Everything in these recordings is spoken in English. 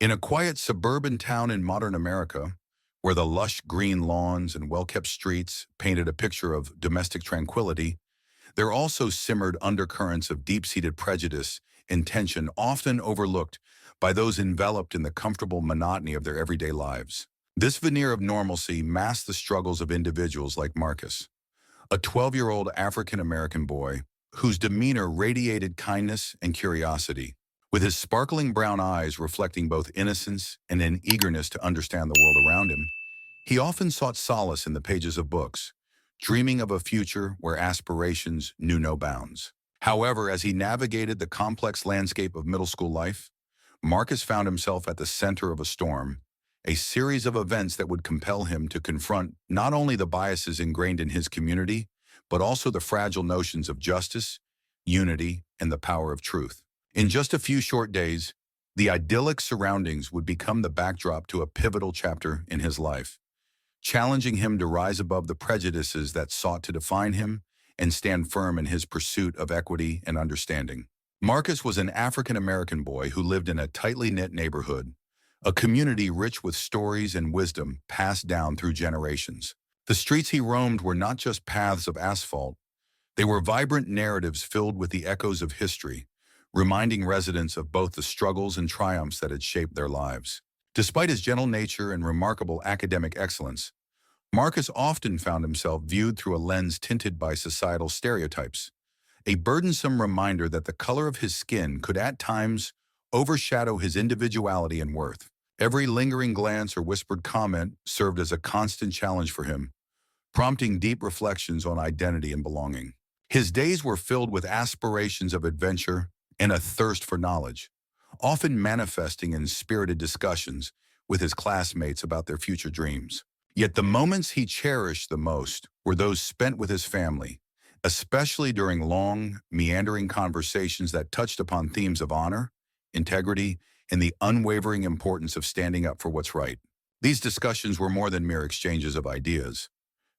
In a quiet suburban town in modern America, where the lush green lawns and well-kept streets painted a picture of domestic tranquility, there also simmered undercurrents of deep-seated prejudice and tension often overlooked by those enveloped in the comfortable monotony of their everyday lives. This veneer of normalcy masked the struggles of individuals like Marcus, a 12-year-old African-American boy whose demeanor radiated kindness and curiosity. With his sparkling brown eyes reflecting both innocence and an eagerness to understand the world around him, he often sought solace in the pages of books, dreaming of a future where aspirations knew no bounds. However, as he navigated the complex landscape of middle school life, Marcus found himself at the center of a storm, a series of events that would compel him to confront not only the biases ingrained in his community, but also the fragile notions of justice, unity, and the power of truth. In just a few short days, the idyllic surroundings would become the backdrop to a pivotal chapter in his life, challenging him to rise above the prejudices that sought to define him and stand firm in his pursuit of equity and understanding. Marcus was an African-American boy who lived in a tightly knit neighborhood, a community rich with stories and wisdom passed down through generations. The streets he roamed were not just paths of asphalt, they were vibrant narratives filled with the echoes of history, reminding residents of both the struggles and triumphs that had shaped their lives. Despite his gentle nature and remarkable academic excellence, Marcus often found himself viewed through a lens tinted by societal stereotypes, a burdensome reminder that the color of his skin could at times overshadow his individuality and worth. Every lingering glance or whispered comment served as a constant challenge for him, prompting deep reflections on identity and belonging. His days were filled with aspirations of adventure and a thirst for knowledge, often manifesting in spirited discussions with his classmates about their future dreams. Yet the moments he cherished the most were those spent with his family, especially during long, meandering conversations that touched upon themes of honor, integrity, and the unwavering importance of standing up for what's right. These discussions were more than mere exchanges of ideas.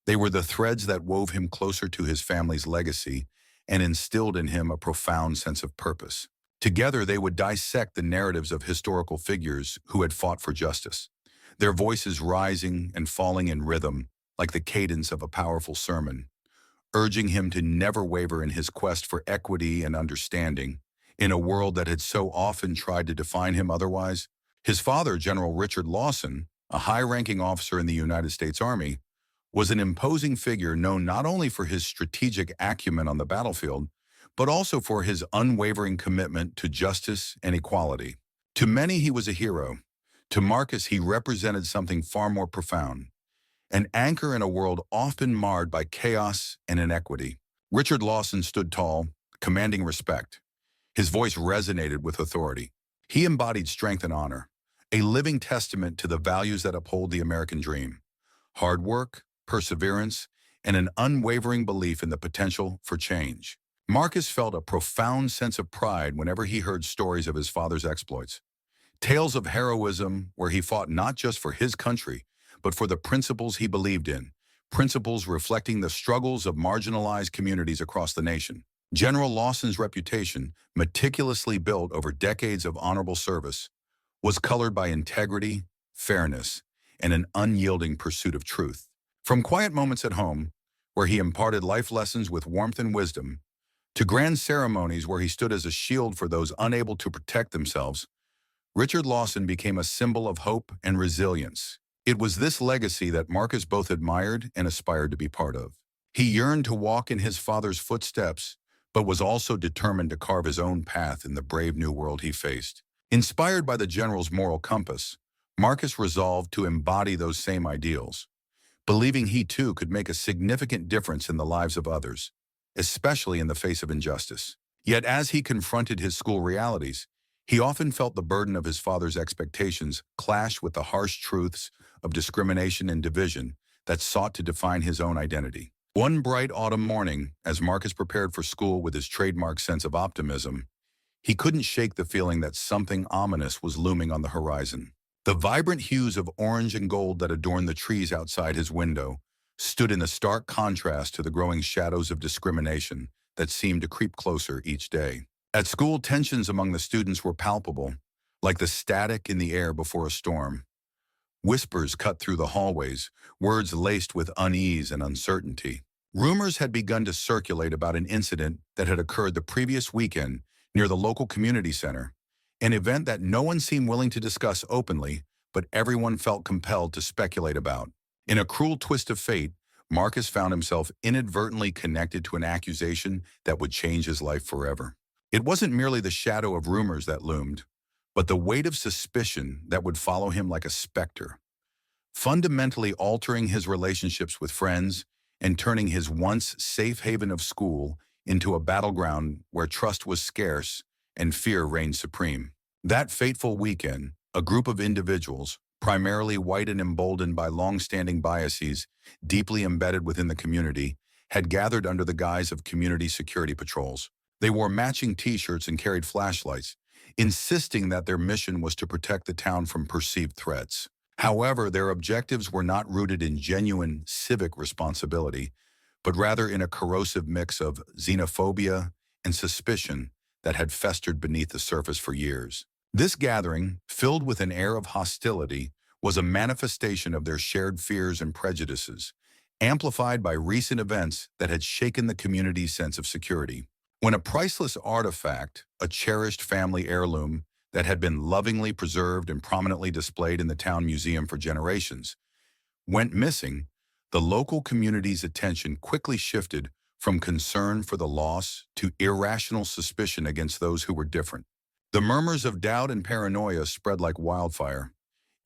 They were the threads that wove him closer to his family's legacy and instilled in him a profound sense of purpose. Together, they would dissect the narratives of historical figures who had fought for justice, their voices rising and falling in rhythm like the cadence of a powerful sermon, urging him to never waver in his quest for equity and understanding in a world that had so often tried to define him otherwise. His father, General Richard Lawson, a high-ranking officer in the United States Army, was an imposing figure known not only for his strategic acumen on the battlefield, but also for his unwavering commitment to justice and equality. To many, he was a hero. To Marcus, he represented something far more profound, an anchor in a world often marred by chaos and inequity. Richard Lawson stood tall, commanding respect. His voice resonated with authority. He embodied strength and honor, a living testament to the values that uphold the American dream: hard work, perseverance, and an unwavering belief in the potential for change. Marcus felt a profound sense of pride whenever he heard stories of his father's exploits. Tales of heroism where he fought not just for his country, but for the principles he believed in, principles reflecting the struggles of marginalized communities across the nation. General Lawson's reputation, meticulously built over decades of honorable service, was colored by integrity, fairness, and an unyielding pursuit of truth. From quiet moments at home, where he imparted life lessons with warmth and wisdom, to grand ceremonies where he stood as a shield for those unable to protect themselves, Richard Lawson became a symbol of hope and resilience. It was this legacy that Marcus both admired and aspired to be part of. He yearned to walk in his father's footsteps, but was also determined to carve his own path in the brave new world he faced. Inspired by the general's moral compass, Marcus resolved to embody those same ideals, believing he too could make a significant difference in the lives of others, especially in the face of injustice. Yet as he confronted his school realities, he often felt the burden of his father's expectations clash with the harsh truths of discrimination and division that sought to define his own identity. One bright autumn morning, as Marcus prepared for school with his trademark sense of optimism, he couldn't shake the feeling that something ominous was looming on the horizon. The vibrant hues of orange and gold that adorned the trees outside his window stood in a stark contrast to the growing shadows of discrimination that seemed to creep closer each day. At school, tensions among the students were palpable, Like the static in the air before a storm. Whispers cut through the hallways, words laced with unease and uncertainty. Rumors had begun to circulate about an incident that had occurred the previous weekend near the local community center, an event that no one seemed willing to discuss openly, but everyone felt compelled to speculate about. In a cruel twist of fate, Marcus found himself inadvertently connected to an accusation that would change his life forever. It wasn't merely the shadow of rumors that loomed, but the weight of suspicion that would follow him like a specter, fundamentally altering his relationships with friends and turning his once safe haven of school into a battleground where trust was scarce and fear reigned supreme. That fateful weekend, a group of individuals, primarily white and emboldened by long-standing biases deeply embedded within the community, had gathered under the guise of community security patrols. They wore matching t-shirts and carried flashlights, insisting that their mission was to protect the town from perceived threats. However, their objectives were not rooted in genuine civic responsibility, but rather in a corrosive mix of xenophobia and suspicion that had festered beneath the surface for years. This gathering, filled with an air of hostility, was a manifestation of their shared fears and prejudices, amplified by recent events that had shaken the community's sense of security. When a priceless artifact, a cherished family heirloom that had been lovingly preserved and prominently displayed in the town museum for generations, went missing, the local community's attention quickly shifted from concern for the loss to irrational suspicion against those who were different. The murmurs of doubt and paranoia spread like wildfire,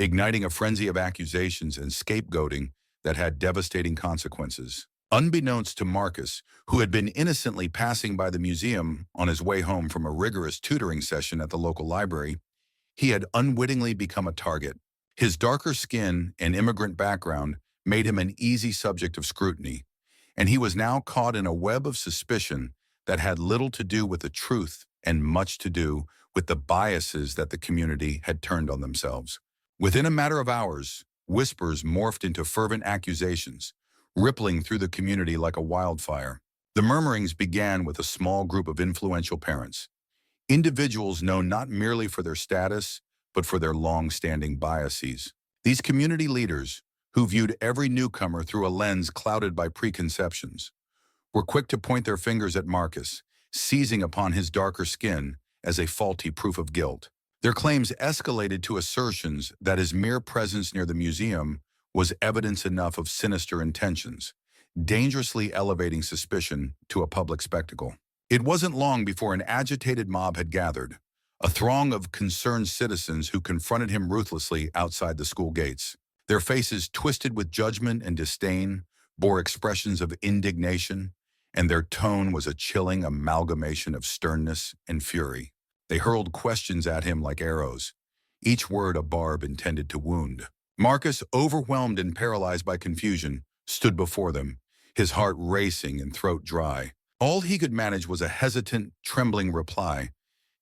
igniting a frenzy of accusations and scapegoating that had devastating consequences. Unbeknownst to Marcus, who had been innocently passing by the museum on his way home from a rigorous tutoring session at the local library, he had unwittingly become a target. His darker skin and immigrant background made him an easy subject of scrutiny, and he was now caught in a web of suspicion that had little to do with the truth and much to do with the biases that the community had turned on themselves. Within a matter of hours, whispers morphed into fervent accusations, rippling through the community like a wildfire. The murmurings began with a small group of influential parents, individuals known not merely for their status, but for their long-standing biases. These community leaders, who viewed every newcomer through a lens clouded by preconceptions, were quick to point their fingers at Marcus, seizing upon his darker skin as a faulty proof of guilt. Their claims escalated to assertions that his mere presence near the museum was evidence enough of sinister intentions, dangerously elevating suspicion to a public spectacle. It wasn't long before an agitated mob had gathered, a throng of concerned citizens who confronted him ruthlessly outside the school gates. Their faces, twisted with judgment and disdain, bore expressions of indignation, and their tone was a chilling amalgamation of sternness and fury. They hurled questions at him like arrows, each word a barb intended to wound. Marcus, overwhelmed and paralyzed by confusion, stood before them, his heart racing and throat dry. All he could manage was a hesitant, trembling reply,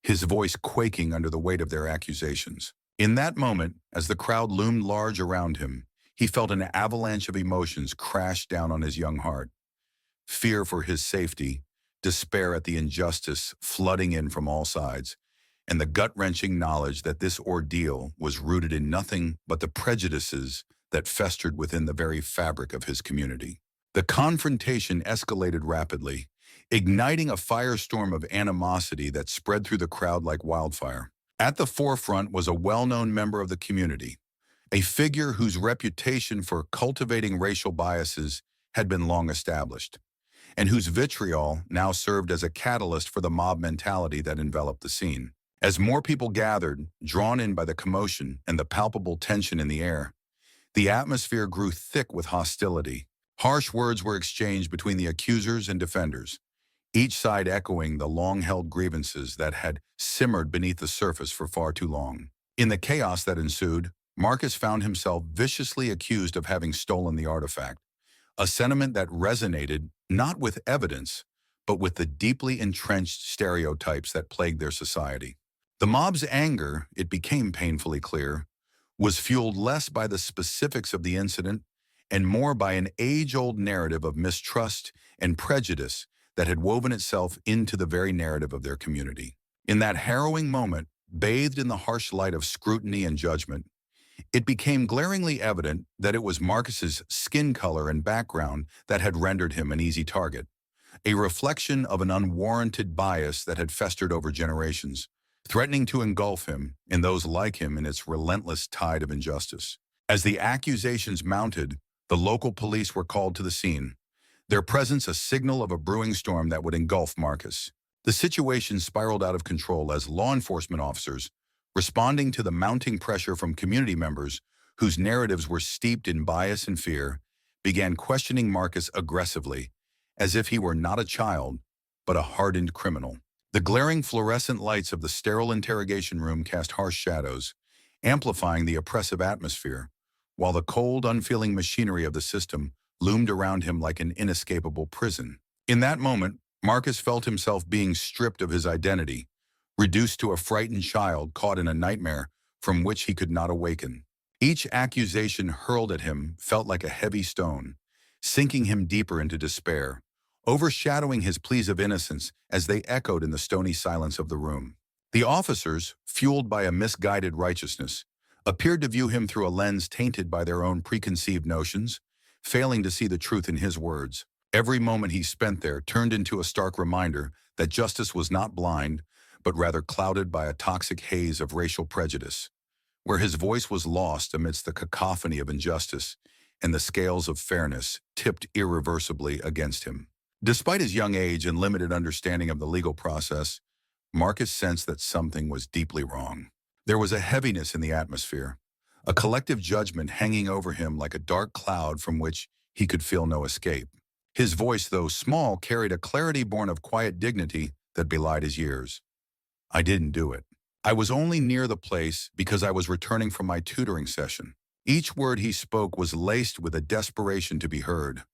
his voice quaking under the weight of their accusations. In that moment, as the crowd loomed large around him, he felt an avalanche of emotions crash down on his young heart. Fear for his safety, despair at the injustice flooding in from all sides, and the gut-wrenching knowledge that this ordeal was rooted in nothing but the prejudices that festered within the very fabric of his community. The confrontation escalated rapidly, igniting a firestorm of animosity that spread through the crowd like wildfire. At the forefront was a well-known member of the community, a figure whose reputation for cultivating racial biases had been long established, and whose vitriol now served as a catalyst for the mob mentality that enveloped the scene. As more people gathered, drawn in by the commotion and the palpable tension in the air, the atmosphere grew thick with hostility. Harsh words were exchanged between the accusers and defenders, each side echoing the long-held grievances that had simmered beneath the surface for far too long. In the chaos that ensued, Marcus found himself viciously accused of having stolen the artifact, a sentiment that resonated not with evidence, but with the deeply entrenched stereotypes that plagued their society. The mob's anger, it became painfully clear, was fueled less by the specifics of the incident and more by an age-old narrative of mistrust and prejudice that had woven itself into the very narrative of their community. In that harrowing moment, bathed in the harsh light of scrutiny and judgment, it became glaringly evident that it was Marcus's skin color and background that had rendered him an easy target, a reflection of an unwarranted bias that had festered over generations, threatening to engulf him and those like him in its relentless tide of injustice. As the accusations mounted, the local police were called to the scene, their presence a signal of a brewing storm that would engulf Marcus. The situation spiraled out of control as law enforcement officers, responding to the mounting pressure from community members whose narratives were steeped in bias and fear, began questioning Marcus aggressively, as if he were not a child, but a hardened criminal. The glaring fluorescent lights of the sterile interrogation room cast harsh shadows, amplifying the oppressive atmosphere, while the cold, unfeeling machinery of the system loomed around him like an inescapable prison. In that moment, Marcus felt himself being stripped of his identity, reduced to a frightened child caught in a nightmare from which he could not awaken. Each accusation hurled at him felt like a heavy stone, sinking him deeper into despair, overshadowing his pleas of innocence as they echoed in the stony silence of the room. The officers, fueled by a misguided righteousness, appeared to view him through a lens tainted by their own preconceived notions, failing to see the truth in his words. Every moment he spent there turned into a stark reminder that justice was not blind, but rather clouded by a toxic haze of racial prejudice, where his voice was lost amidst the cacophony of injustice and the scales of fairness tipped irreversibly against him. Despite his young age and limited understanding of the legal process, Marcus sensed that something was deeply wrong. There was a heaviness in the atmosphere, a collective judgment hanging over him like a dark cloud from which he could feel no escape. His voice, though small, carried a clarity born of quiet dignity that belied his years. "I didn't do it. I was only near the place because I was returning from my tutoring session." Each word he spoke was laced with a desperation to be heard,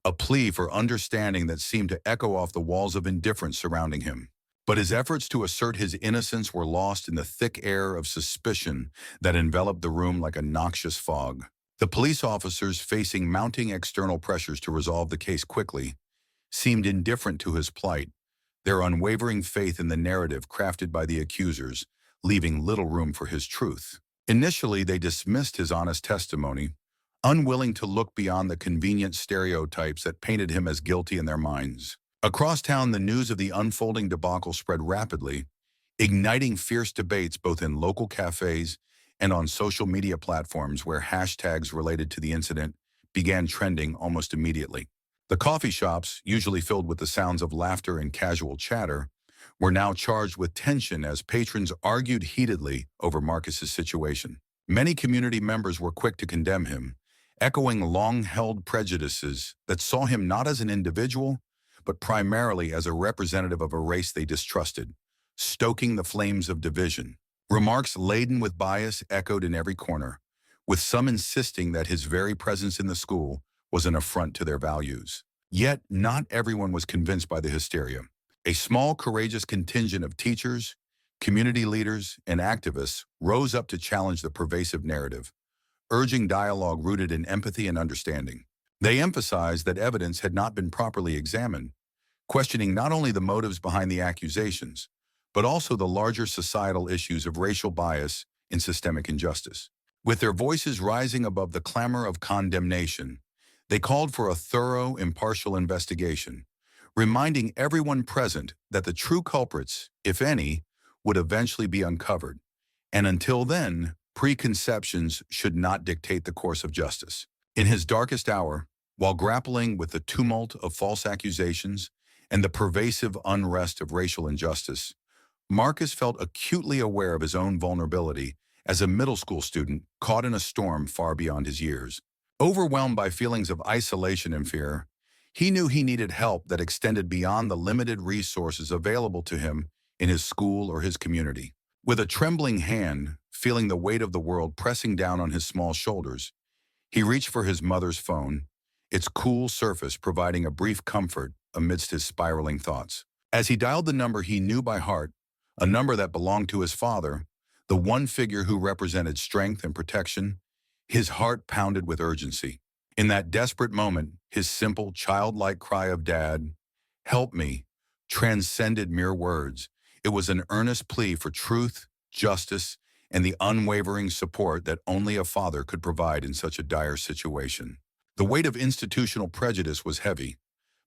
a plea for understanding that seemed to echo off the walls of indifference surrounding him. But his efforts to assert his innocence were lost in the thick air of suspicion that enveloped the room like a noxious fog. The police officers, facing mounting external pressures to resolve the case quickly, seemed indifferent to his plight, their unwavering faith in the narrative crafted by the accusers, leaving little room for his truth. Initially, they dismissed his honest testimony, unwilling to look beyond the convenient stereotypes that painted him as guilty in their minds. Across town, the news of the unfolding debacle spread rapidly, igniting fierce debates both in local cafes and on social media platforms where hashtags related to the incident began trending almost immediately. The coffee shops, usually filled with the sounds of laughter and casual chatter, were now charged with tension as patrons argued heatedly over Marcus's situation. Many community members were quick to condemn him, echoing long-held prejudices that saw him not as an individual, but primarily as a representative of a race they distrusted, stoking the flames of division. Remarks laden with bias echoed in every corner, with some insisting that his very presence in the school was an affront to their values. Yet, not everyone was convinced by the hysteria. A small, courageous contingent of teachers, community leaders, and activists rose up to challenge the pervasive narrative, urging dialogue rooted in empathy and understanding. They emphasized that evidence had not been properly examined, questioning not only the motives behind the accusations, but also the larger societal issues of racial bias and systemic injustice. With their voices rising above the clamor of condemnation, they called for a thorough, impartial investigation, reminding everyone present that the true culprits, if any, would eventually be uncovered. And until then, preconceptions should not dictate the course of justice. In his darkest hour, while grappling with the tumult of false accusations and the pervasive unrest of racial injustice, Marcus felt acutely aware of his own vulnerability as a middle school student caught in a storm far beyond his years. Overwhelmed by feelings of isolation and fear, he knew he needed help that extended beyond the limited resources available to him in his school or his community. With a trembling hand, feeling the weight of the world pressing down on his small shoulders, he reached for his mother's phone, its cool surface providing a brief comfort amidst his spiraling thoughts. As he dialed the number he knew by heart, a number that belonged to his father, the one figure who represented strength and protection, his heart pounded with urgency. In that desperate moment, his simple, childlike cry of "Dad, help me," transcended mere words. It was an earnest plea for truth, justice, and the unwavering support that only a father could provide in such a dire situation. The weight of institutional prejudice was heavy,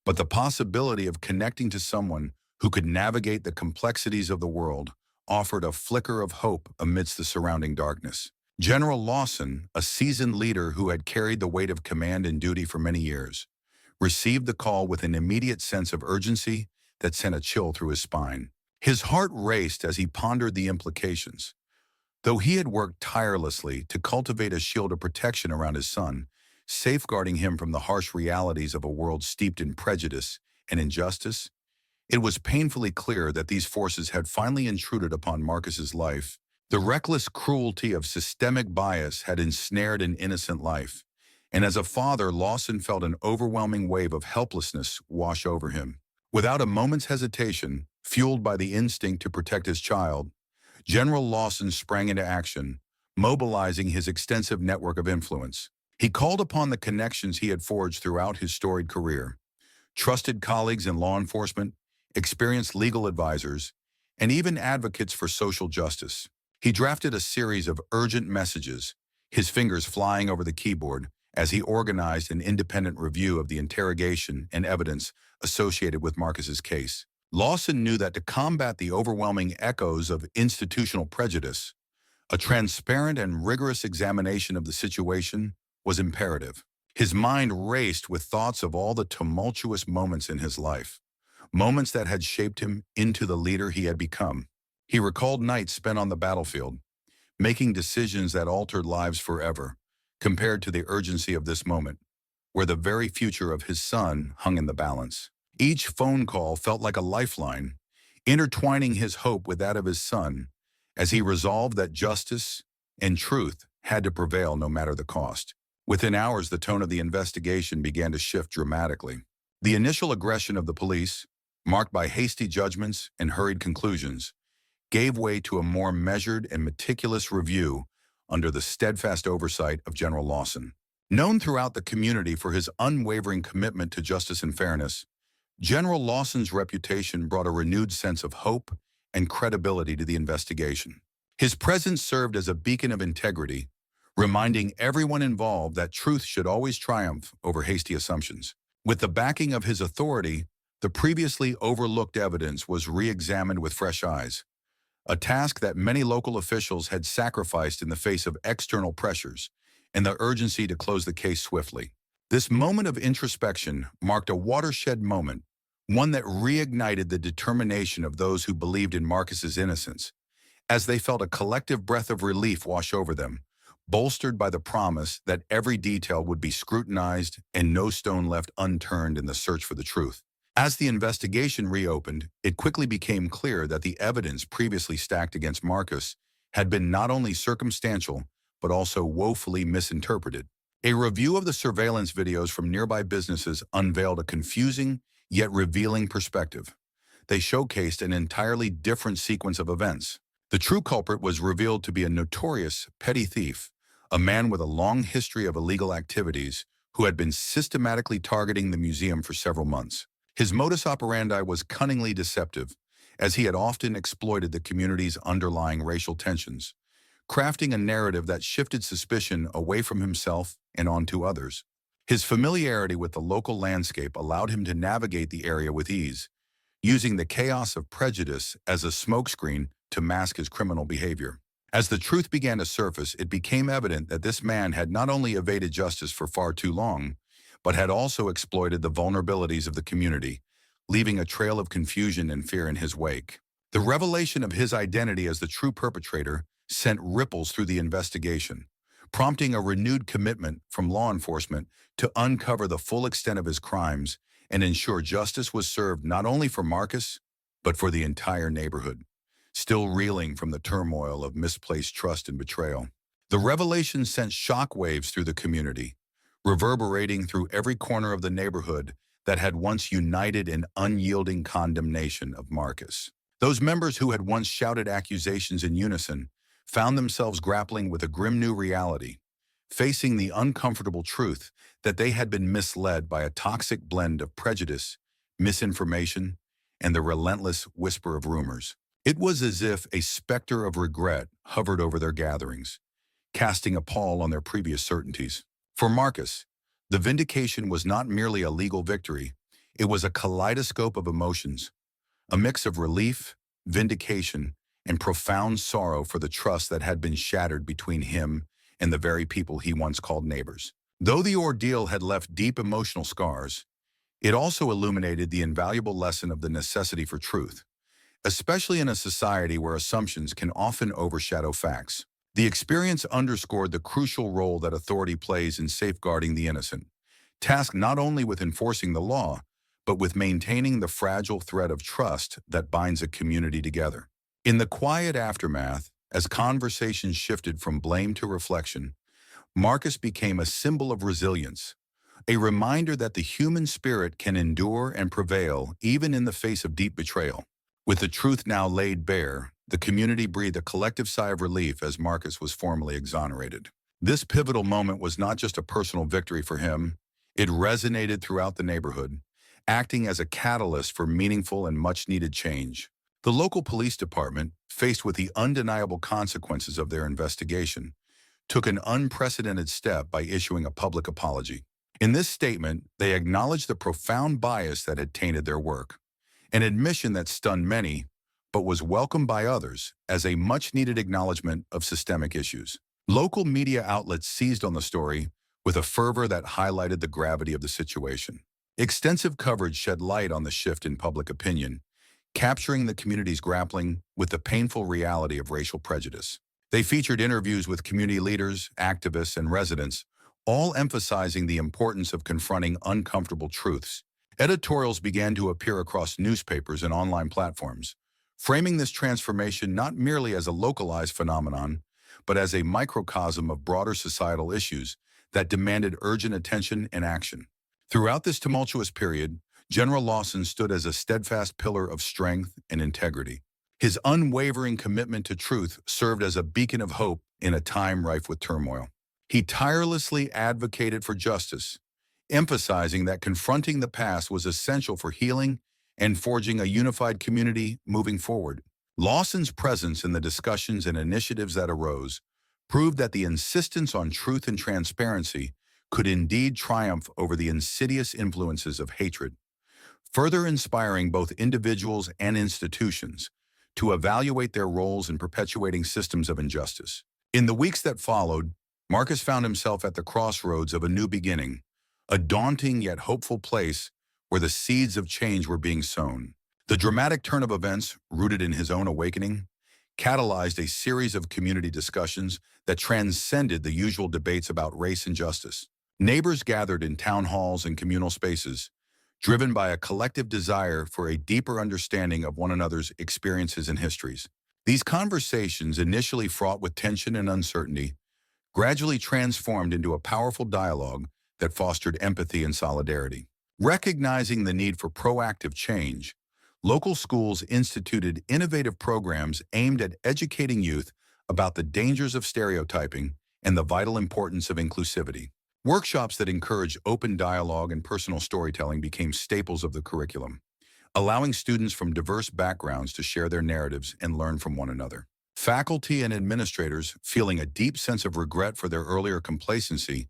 but the possibility of connecting to someone who could navigate the complexities of the world offered a flicker of hope amidst the surrounding darkness. General Lawson, a seasoned leader who had carried the weight of command and duty for many years, received the call with an immediate sense of urgency that sent a chill through his spine. His heart raced as he pondered the implications. Though he had worked tirelessly to cultivate a shield of protection around his son, safeguarding him from the harsh realities of a world steeped in prejudice and injustice, it was painfully clear that these forces had finally intruded upon Marcus's life. The reckless cruelty of systemic bias had ensnared an innocent life, and as a father, Lawson felt an overwhelming wave of helplessness wash over him. Without a moment's hesitation, fueled by the instinct to protect his child, General Lawson sprang into action, mobilizing his extensive network of influence. He called upon the connections he had forged throughout his storied career, trusted colleagues in law enforcement, experienced legal advisors, and even advocates for social justice. He drafted a series of urgent messages, his fingers flying over the keyboard as he organized an independent review of the interrogation and evidence associated with Marcus's case. Lawson knew that to combat the overwhelming echoes of institutional prejudice, a transparent and rigorous examination of the situation was imperative. His mind raced with thoughts of all the tumultuous moments in his life, moments that had shaped him into the leader he had become. He recalled nights spent on the battlefield, making decisions that altered lives forever, compared to the urgency of this moment, where the very future of his son hung in the balance. Each phone call felt like a lifeline, intertwining his hope with that of his son, as he resolved that justice and truth had to prevail no matter the cost. Within hours, the tone of the investigation began to shift dramatically. The initial aggression of the police, marked by hasty judgments and hurried conclusions, gave way to a more measured and meticulous review under the steadfast oversight of General Lawson. Known throughout the community for his unwavering commitment to justice and fairness, General Lawson's reputation brought a renewed sense of hope and credibility to the investigation. His presence served as a beacon of integrity, reminding everyone involved that truth should always triumph over hasty assumptions. With the backing of his authority, the previously overlooked evidence was re-examined with fresh eyes, a task that many local officials had sacrificed in the face of external pressures and the urgency to close the case swiftly. This moment of introspection marked a watershed moment, one that reignited the determination of those who believed in Marcus's innocence, as they felt a collective breath of relief wash over them, bolstered by the promise that every detail would be scrutinized and no stone left unturned in the search for the truth. As the investigation reopened, it quickly became clear that the evidence previously stacked against Marcus had been not only circumstantial, but also woefully misinterpreted. A review of the surveillance videos from nearby businesses unveiled a confusing yet revealing perspective. They showcased an entirely different sequence of events. The true culprit was revealed to be a notorious petty thief, a man with a long history of illegal activities who had been systematically targeting the museum for several months. His modus operandi was cunningly deceptive, as he had often exploited the community's underlying racial tensions, crafting a narrative that shifted suspicion away from himself and onto others. His familiarity with the local landscape allowed him to navigate the area with ease, using the chaos of prejudice as a smokescreen to mask his criminal behavior. As the truth began to surface, it became evident that this man had not only evaded justice for far too long, but had also exploited the vulnerabilities of the community, leaving a trail of confusion and fear in his wake. The revelation of his identity as the true perpetrator sent ripples through the investigation, prompting a renewed commitment from law enforcement to uncover the full extent of his crimes and ensure justice was served not only for Marcus, but for the entire neighborhood, still reeling from the turmoil of misplaced trust and betrayal. The revelation sent shockwaves through the community, reverberating through every corner of the neighborhood that had once united in unyielding condemnation of Marcus. Those members who had once shouted accusations in unison found themselves grappling with a grim new reality, facing the uncomfortable truth that they had been misled by a toxic blend of prejudice, misinformation, and the relentless whisper of rumors. It was as if a specter of regret hovered over their gatherings, casting a pall on their previous certainties. For Marcus, the vindication was not merely a legal victory, it was a kaleidoscope of emotions, a mix of relief, vindication, and profound sorrow for the trust that had been shattered between him and the very people he once called neighbors. Though the ordeal had left deep emotional scars, it also illuminated the invaluable lesson of the necessity for truth, especially in a society where assumptions can often overshadow facts. The experience underscored the crucial role that authority plays in safeguarding the innocent, tasked not only with enforcing the law, but with maintaining the fragile thread of trust that binds a community together. In the quiet aftermath, as conversations shifted from blame to reflection, Marcus became a symbol of resilience, a reminder that the human spirit can endure and prevail even in the face of deep betrayal. With the truth now laid bare, the community breathed a collective sigh of relief as Marcus was formally exonerated. This pivotal moment was not just a personal victory for him, it resonated throughout the neighborhood, acting as a catalyst for meaningful and much-needed change. The local police department, faced with the undeniable consequences of their investigation, took an unprecedented step by issuing a public apology. In this statement, they acknowledged the profound bias that had tainted their work, an admission that stunned many, but was welcomed by others as a much-needed acknowledgement of systemic issues. Local media outlets seized on the story with a fervor that highlighted the gravity of the situation. Extensive coverage shed light on the shift in public opinion, capturing the community's grappling with the painful reality of racial prejudice. They featured interviews with community leaders, activists, and residents, all emphasizing the importance of confronting uncomfortable truths. Editorials began to appear across newspapers and online platforms, framing this transformation not merely as a localized phenomenon, but as a microcosm of broader societal issues that demanded urgent attention and action. Throughout this tumultuous period, General Lawson stood as a steadfast pillar of strength and integrity. His unwavering commitment to truth served as a beacon of hope in a time rife with turmoil. He tirelessly advocated for justice, emphasizing that confronting the past was essential for healing and forging a unified community moving forward. Lawson's presence in the discussions and initiatives that arose proved that the insistence on truth and transparency could indeed triumph over the insidious influences of hatred, further inspiring both individuals and institutions to evaluate their roles in perpetuating systems of injustice. In the weeks that followed, Marcus found himself at the crossroads of a new beginning, a daunting yet hopeful place where the seeds of change were being sown. The dramatic turn of events, rooted in his own awakening, catalyzed a series of community discussions that transcended the usual debates about race and justice. Neighbors gathered in town halls and communal spaces, driven by a collective desire for a deeper understanding of one another's experiences and histories. These conversations, initially fraught with tension and uncertainty, gradually transformed into a powerful dialogue that fostered empathy and solidarity. Recognizing the need for proactive change, local schools instituted innovative programs aimed at educating youth about the dangers of stereotyping and the vital importance of inclusivity. Workshops that encouraged open dialogue and personal storytelling became staples of the curriculum, allowing students from diverse backgrounds to share their narratives and learn from one another. Faculty and administrators, feeling a deep sense of regret for their earlier complacency,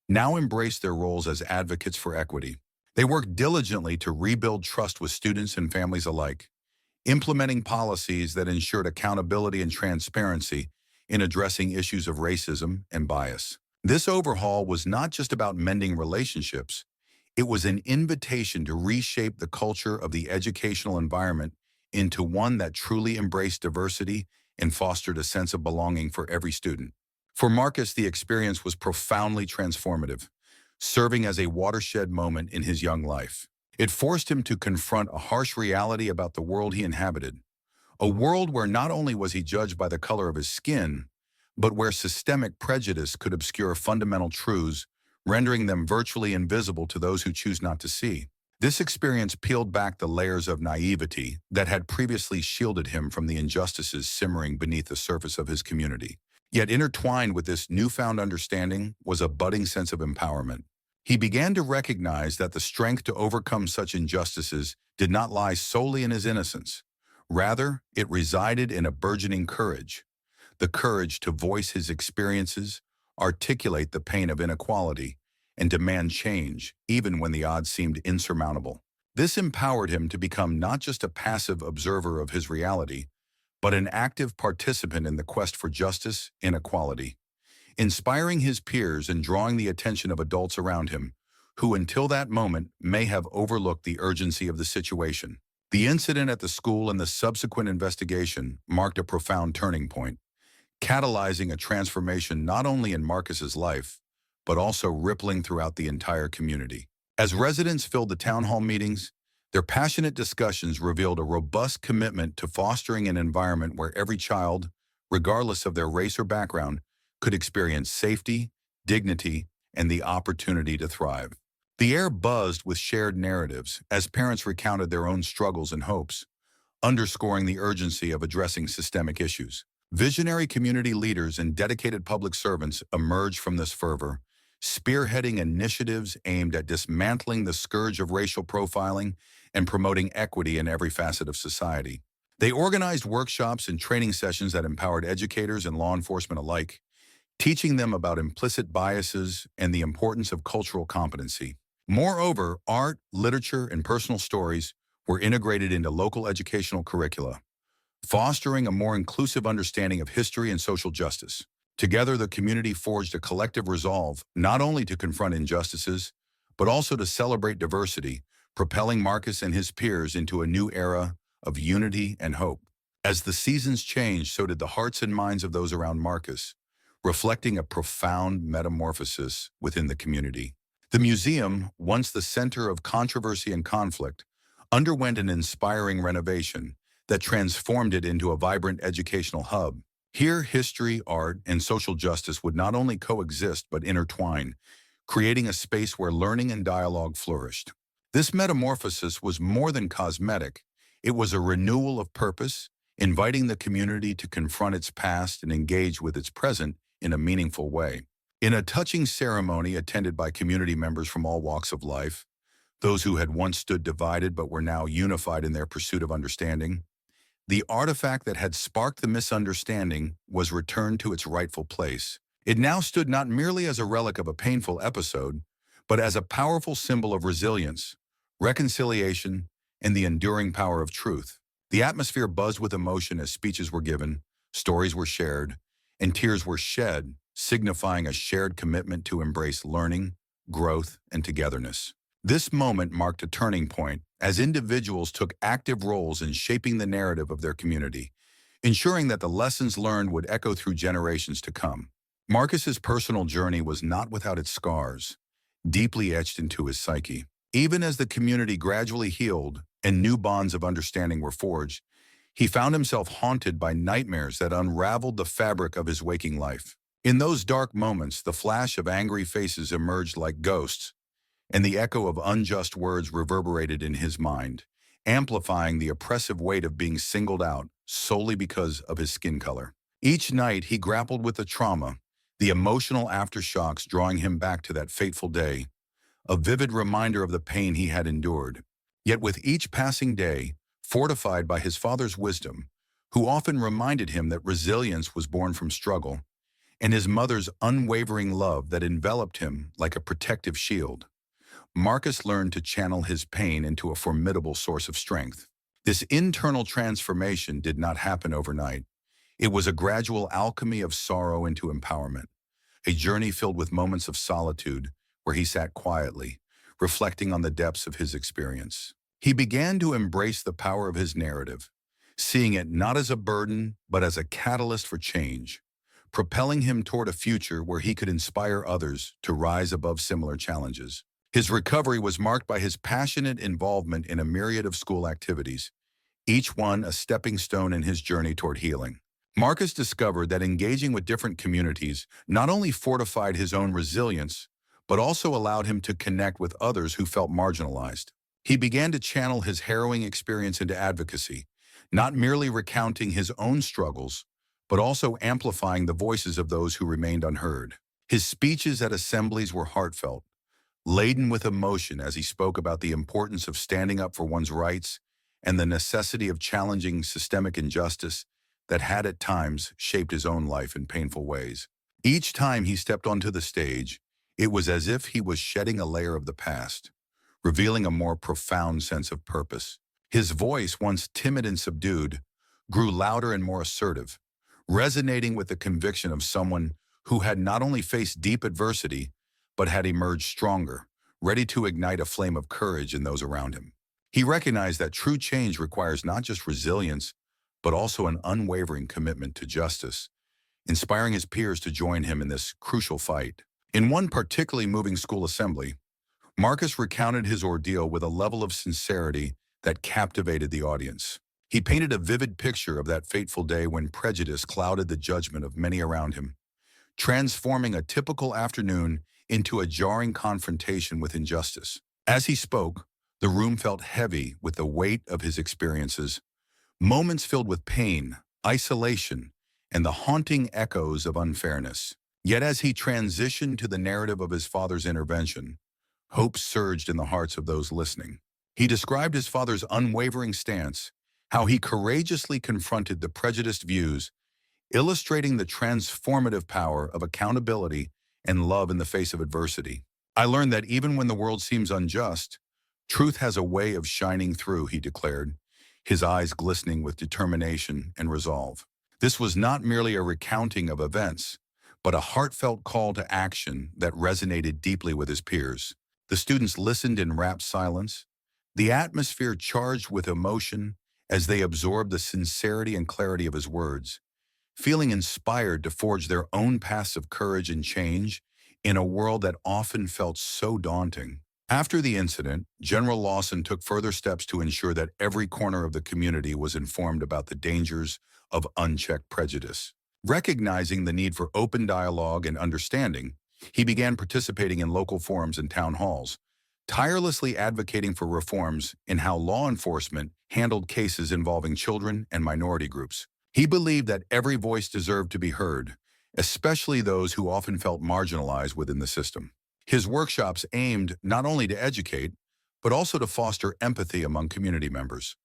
now embraced their roles as advocates for equity. They worked diligently to rebuild trust with students and families alike, implementing policies that ensured accountability and transparency in addressing issues of racism and bias. This overhaul was not just about mending relationships, it was an invitation to reshape the culture of the educational environment into one that truly embraced diversity and fostered a sense of belonging for every student. For Marcus, the experience was profoundly transformative, serving as a watershed moment in his young life. It forced him to confront a harsh reality about the world he inhabited, a world where not only was he judged by the color of his skin, but where systemic prejudice could obscure fundamental truths, rendering them virtually invisible to those who choose not to see. This experience peeled back the layers of naivety that had previously shielded him from the injustices simmering beneath the surface of his community. Yet intertwined with this newfound understanding was a budding sense of empowerment. He began to recognize that the strength to overcome such injustices did not lie solely in his innocence. Rather, it resided in a burgeoning courage, the courage to voice his experiences, articulate the pain of inequality, and demand change, even when the odds seemed insurmountable. This empowered him to become not just a passive observer of his reality, but an active participant in the quest for justice and equality, inspiring his peers and drawing the attention of adults around him, who until that moment may have overlooked the urgency of the situation. The incident at the school and the subsequent investigation marked a profound turning point, catalyzing a transformation not only in Marcus's life, but also rippling throughout the entire community. As residents filled the town hall meetings, their passionate discussions revealed a robust commitment to fostering an environment where every child, regardless of their race or background, could experience safety, dignity, and the opportunity to thrive. The air buzzed with shared narratives as parents recounted their own struggles and hopes, underscoring the urgency of addressing systemic issues. Visionary community leaders and dedicated public servants emerged from this fervor, spearheading initiatives aimed at dismantling the scourge of racial profiling and promoting equity in every facet of society. They organized workshops and training sessions that empowered educators and law enforcement alike, teaching them about implicit biases and the importance of cultural competency. Moreover, art, literature, and personal stories were integrated into local educational curricula, fostering a more inclusive understanding of history and social justice. Together, the community forged a collective resolve not only to confront injustices, but also to celebrate diversity, propelling Marcus and his peers into a new era of unity and hope. As the seasons changed, so did the hearts and minds of those around Marcus, reflecting a profound metamorphosis within the community. The museum, once the center of controversy and conflict, underwent an inspiring renovation that transformed it into a vibrant educational hub. Here, history, art, and social justice would not only coexist but intertwine, creating a space where learning and dialogue flourished. This metamorphosis was more than cosmetic. It was a renewal of purpose, inviting the community to confront its past and engage with its present in a meaningful way. In a touching ceremony attended by community members from all walks of life, those who had once stood divided but were now unified in their pursuit of understanding, the artifact that had sparked the misunderstanding was returned to its rightful place. It now stood not merely as a relic of a painful episode, but as a powerful symbol of resilience, reconciliation, and the enduring power of truth. The atmosphere buzzed with emotion as speeches were given, stories were shared, and tears were shed, signifying a shared commitment to embrace learning, growth, and togetherness. This moment marked a turning point as individuals took active roles in shaping the narrative of their community, ensuring that the lessons learned would echo through generations to come. Marcus's personal journey was not without its scars, deeply etched into his psyche. Even as the community gradually healed and new bonds of understanding were forged, he found himself haunted by nightmares that unraveled the fabric of his waking life. In those dark moments, the flash of angry faces emerged like ghosts, and the echo of unjust words reverberated in his mind, amplifying the oppressive weight of being singled out solely because of his skin color. Each night, he grappled with the trauma, the emotional aftershocks drawing him back to that fateful day, a vivid reminder of the pain he had endured. Yet with each passing day, fortified by his father's wisdom, who often reminded him that resilience was born from struggle, and his mother's unwavering love that enveloped him like a protective shield, Marcus learned to channel his pain into a formidable source of strength. This internal transformation did not happen overnight. It was a gradual alchemy of sorrow into empowerment, a journey filled with moments of solitude where he sat quietly, reflecting on the depths of his experience. He began to embrace the power of his narrative, seeing it not as a burden, but as a catalyst for change, propelling him toward a future where he could inspire others to rise above similar challenges. His recovery was marked by his passionate involvement in a myriad of school activities, each one a stepping stone in his journey toward healing. Marcus discovered that engaging with different communities not only fortified his own resilience, but also allowed him to connect with others who felt marginalized. He began to channel his harrowing experience into advocacy, not merely recounting his own struggles, but also amplifying the voices of those who remained unheard. His speeches at assemblies were heartfelt, laden with emotion as he spoke about the importance of standing up for one's rights and the necessity of challenging systemic injustice that had at times shaped his own life in painful ways. Each time he stepped onto the stage, it was as if he was shedding a layer of the past, revealing a more profound sense of purpose. His voice, once timid and subdued, grew louder and more assertive, resonating with the conviction of someone who had not only faced deep adversity, but had emerged stronger, ready to ignite a flame of courage in those around him. He recognized that true change requires not just resilience, but also an unwavering commitment to justice, inspiring his peers to join him in this crucial fight. In one particularly moving school assembly, Marcus recounted his ordeal with a level of sincerity that captivated the audience. He painted a vivid picture of that fateful day when prejudice clouded the judgment of many around him, transforming a typical afternoon into a jarring confrontation with injustice. As he spoke, the room felt heavy with the weight of his experiences, moments filled with pain, isolation, and the haunting echoes of unfairness. Yet as he transitioned to the narrative of his father's intervention, hope surged in the hearts of those listening. He described his father's unwavering stance, how he courageously confronted the prejudiced views, illustrating the transformative power of accountability and love in the face of adversity. I learned that even when the world seems unjust, truth has a way of shining through, he declared, his eyes glistening with determination and resolve. This was not merely a recounting of events, but a heartfelt call to action that resonated deeply with his peers. The students listened in rapt silence, the atmosphere charged with emotion as they absorbed the sincerity and clarity of his words, feeling inspired to forge their own paths of courage and change in a world that often felt so daunting. After the incident, General Lawson took further steps to ensure that every corner of the community was informed about the dangers of unchecked prejudice. Recognizing the need for open dialogue and understanding, he began participating in local forums and town halls, tirelessly advocating for reforms in how law enforcement handled cases involving children and minority groups. He believed that every voice deserved to be heard, especially those who often felt marginalized within the system. His workshops aimed not only to educate, but also to foster empathy among community members,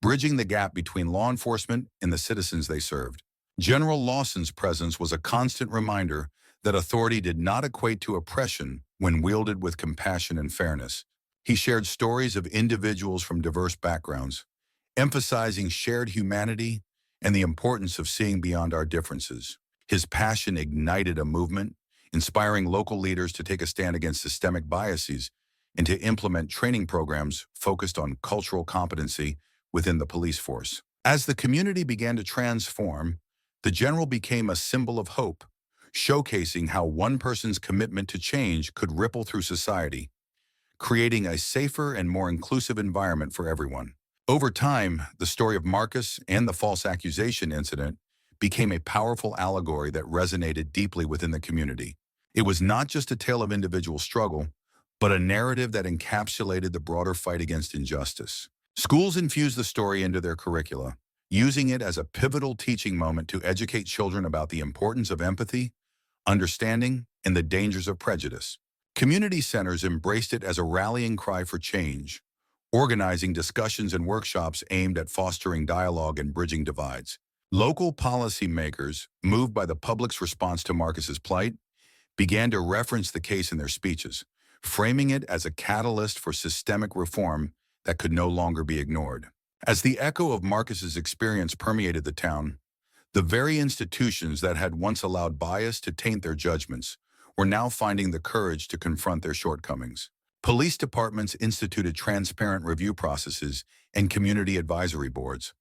bridging the gap between law enforcement and the citizens they served. General Lawson's presence was a constant reminder that authority did not equate to oppression when wielded with compassion and fairness. He shared stories of individuals from diverse backgrounds, emphasizing shared humanity and the importance of seeing beyond our differences. His passion ignited a movement, inspiring local leaders to take a stand against systemic biases and to implement training programs focused on cultural competency within the police force. As the community began to transform, the general became a symbol of hope, showcasing how one person's commitment to change could ripple through society, creating a safer and more inclusive environment for everyone. Over time, the story of Marcus and the false accusation incident became a powerful allegory that resonated deeply within the community. It was not just a tale of individual struggle, but a narrative that encapsulated the broader fight against injustice. Schools infused the story into their curricula, using it as a pivotal teaching moment to educate children about the importance of empathy, understanding, and the dangers of prejudice. Community centers embraced it as a rallying cry for change, organizing discussions and workshops aimed at fostering dialogue and bridging divides. Local policymakers, moved by the public's response to Marcus's plight, began to reference the case in their speeches, framing it as a catalyst for systemic reform that could no longer be ignored. As the echo of Marcus's experience permeated the town, the very institutions that had once allowed bias to taint their judgments were now finding the courage to confront their shortcomings. Police departments instituted transparent review processes and community advisory boards,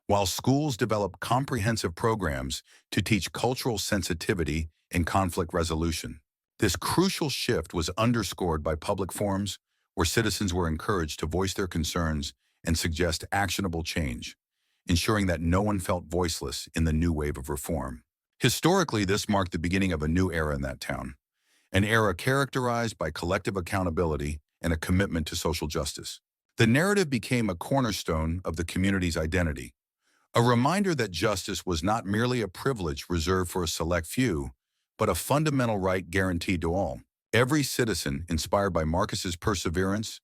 while schools developed comprehensive programs to teach cultural sensitivity and conflict resolution. This crucial shift was underscored by public forums where citizens were encouraged to voice their concerns and suggest actionable change, ensuring that no one felt voiceless in the new wave of reform. Historically, this marked the beginning of a new era in that town, an era characterized by collective accountability and a commitment to social justice. The narrative became a cornerstone of the community's identity, a reminder that justice was not merely a privilege reserved for a select few, but a fundamental right guaranteed to all. Every citizen, inspired by Marcus's perseverance,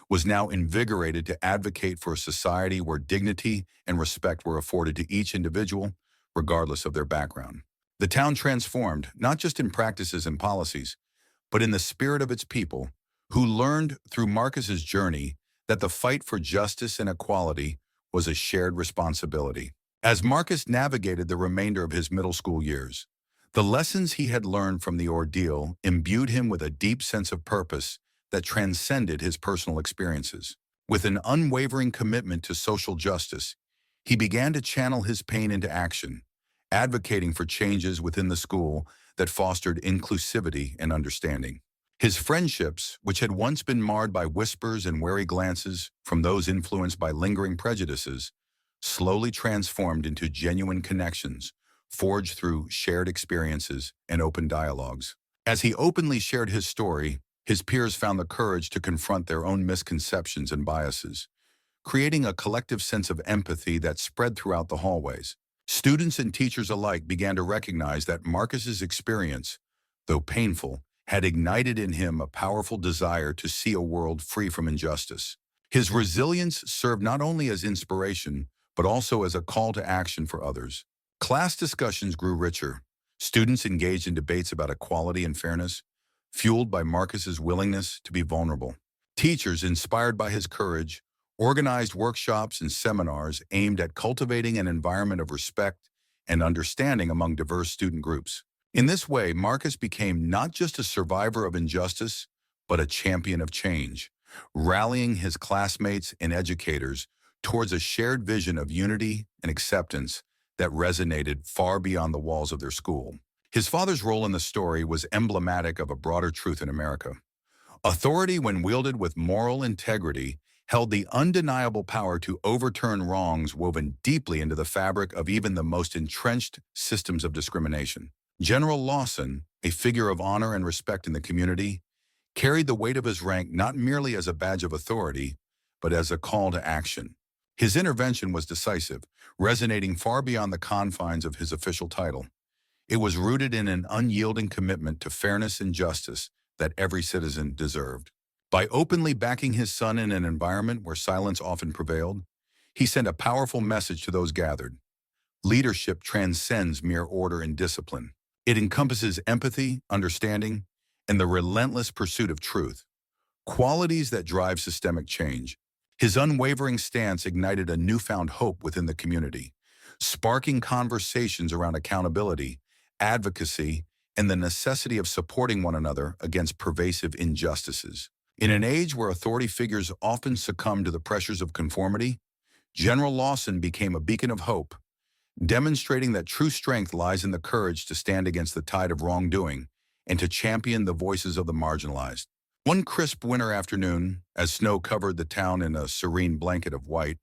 was now invigorated to advocate for a society where dignity and respect were afforded to each individual, regardless of their background. The town transformed, not just in practices and policies, but in the spirit of its people, who learned through Marcus's journey that the fight for justice and equality was a shared responsibility. As Marcus navigated the remainder of his middle school years, the lessons he had learned from the ordeal imbued him with a deep sense of purpose that transcended his personal experiences. With an unwavering commitment to social justice, he began to channel his pain into action, advocating for changes within the school that fostered inclusivity and understanding. His friendships, which had once been marred by whispers and wary glances from those influenced by lingering prejudices, slowly transformed into genuine connections forged through shared experiences and open dialogues. As he openly shared his story, his peers found the courage to confront their own misconceptions and biases, creating a collective sense of empathy that spread throughout the hallways. Students and teachers alike began to recognize that Marcus's experience, though painful, had ignited in him a powerful desire to see a world free from injustice. His resilience served not only as inspiration, but also as a call to action for others. Class discussions grew richer. Students engaged in debates about equality and fairness, fueled by Marcus's willingness to be vulnerable. Teachers, inspired by his courage, organized workshops and seminars aimed at cultivating an environment of respect and understanding among diverse student groups. In this way, Marcus became not just a survivor of injustice, but a champion of change, rallying his classmates and educators towards a shared vision of unity and acceptance that resonated far beyond the walls of their school. His father's role in the story was emblematic of a broader truth in America. Authority, when wielded with moral integrity, held the undeniable power to overturn wrongs woven deeply into the fabric of even the most entrenched systems of discrimination. General Lawson, a figure of honor and respect in the community, carried the weight of his rank not merely as a badge of authority, but as a call to action. His intervention was decisive, resonating far beyond the confines of his official title. It was rooted in an unyielding commitment to fairness and justice that every citizen deserved. By openly backing his son in an environment where silence often prevailed, he sent a powerful message to those gathered. Leadership transcends mere order and discipline. It encompasses empathy, understanding, and the relentless pursuit of truth, qualities that drive systemic change. His unwavering stance ignited a newfound hope within the community, sparking conversations around accountability, advocacy, and the necessity of supporting one another against pervasive injustices. In an age where authority figures often succumb to the pressures of conformity, General Lawson became a beacon of hope, demonstrating that true strength lies in the courage to stand against the tide of wrongdoing and to champion the voices of the marginalized. One crisp winter afternoon, as snow covered the town in a serene blanket of white,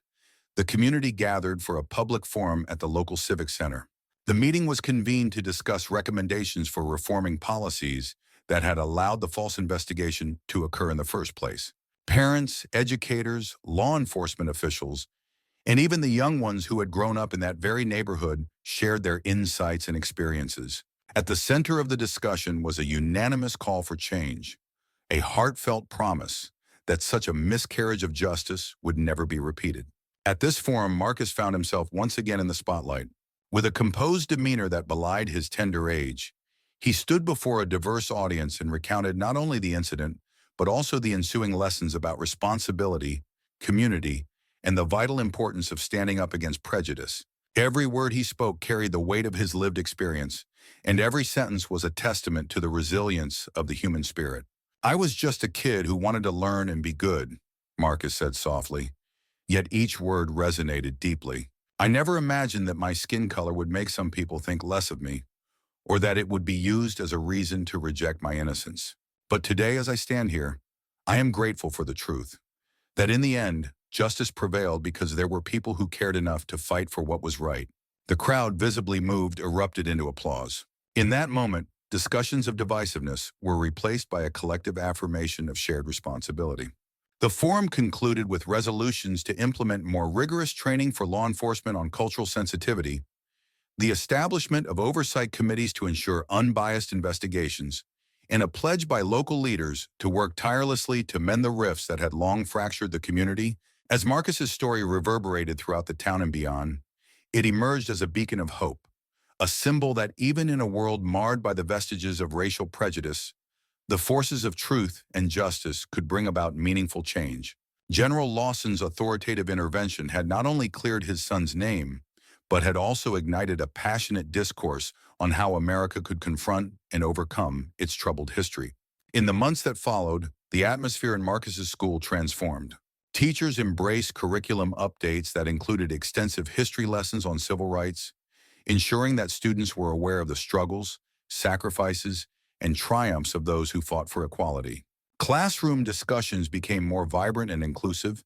the community gathered for a public forum at the local civic center. The meeting was convened to discuss recommendations for reforming policies that had allowed the false investigation to occur in the first place. Parents, educators, law enforcement officials, and even the young ones who had grown up in that very neighborhood shared their insights and experiences. At the center of the discussion was a unanimous call for change, a heartfelt promise that such a miscarriage of justice would never be repeated. At this forum, Marcus found himself once again in the spotlight. With a composed demeanor that belied his tender age, he stood before a diverse audience and recounted not only the incident, but also the ensuing lessons about responsibility, community, and the vital importance of standing up against prejudice. Every word he spoke carried the weight of his lived experience, and every sentence was a testament to the resilience of the human spirit. "I was just a kid who wanted to learn and be good," Marcus said softly, yet each word resonated deeply. "I never imagined that my skin color would make some people think less of me, or that it would be used as a reason to reject my innocence. But today, as I stand here, I am grateful for the truth, that in the end, justice prevailed because there were people who cared enough to fight for what was right." The crowd, visibly moved, erupted into applause. In that moment, discussions of divisiveness were replaced by a collective affirmation of shared responsibility. The forum concluded with resolutions to implement more rigorous training for law enforcement on cultural sensitivity, the establishment of oversight committees to ensure unbiased investigations, and a pledge by local leaders to work tirelessly to mend the rifts that had long fractured the community. As Marcus's story reverberated throughout the town and beyond, it emerged as a beacon of hope, a symbol that even in a world marred by the vestiges of racial prejudice, the forces of truth and justice could bring about meaningful change. General Lawson's authoritative intervention had not only cleared his son's name, but had also ignited a passionate discourse on how America could confront and overcome its troubled history. In the months that followed, the atmosphere in Marcus's school transformed. Teachers embraced curriculum updates that included extensive history lessons on civil rights, ensuring that students were aware of the struggles, sacrifices, and triumphs of those who fought for equality. Classroom discussions became more vibrant and inclusive,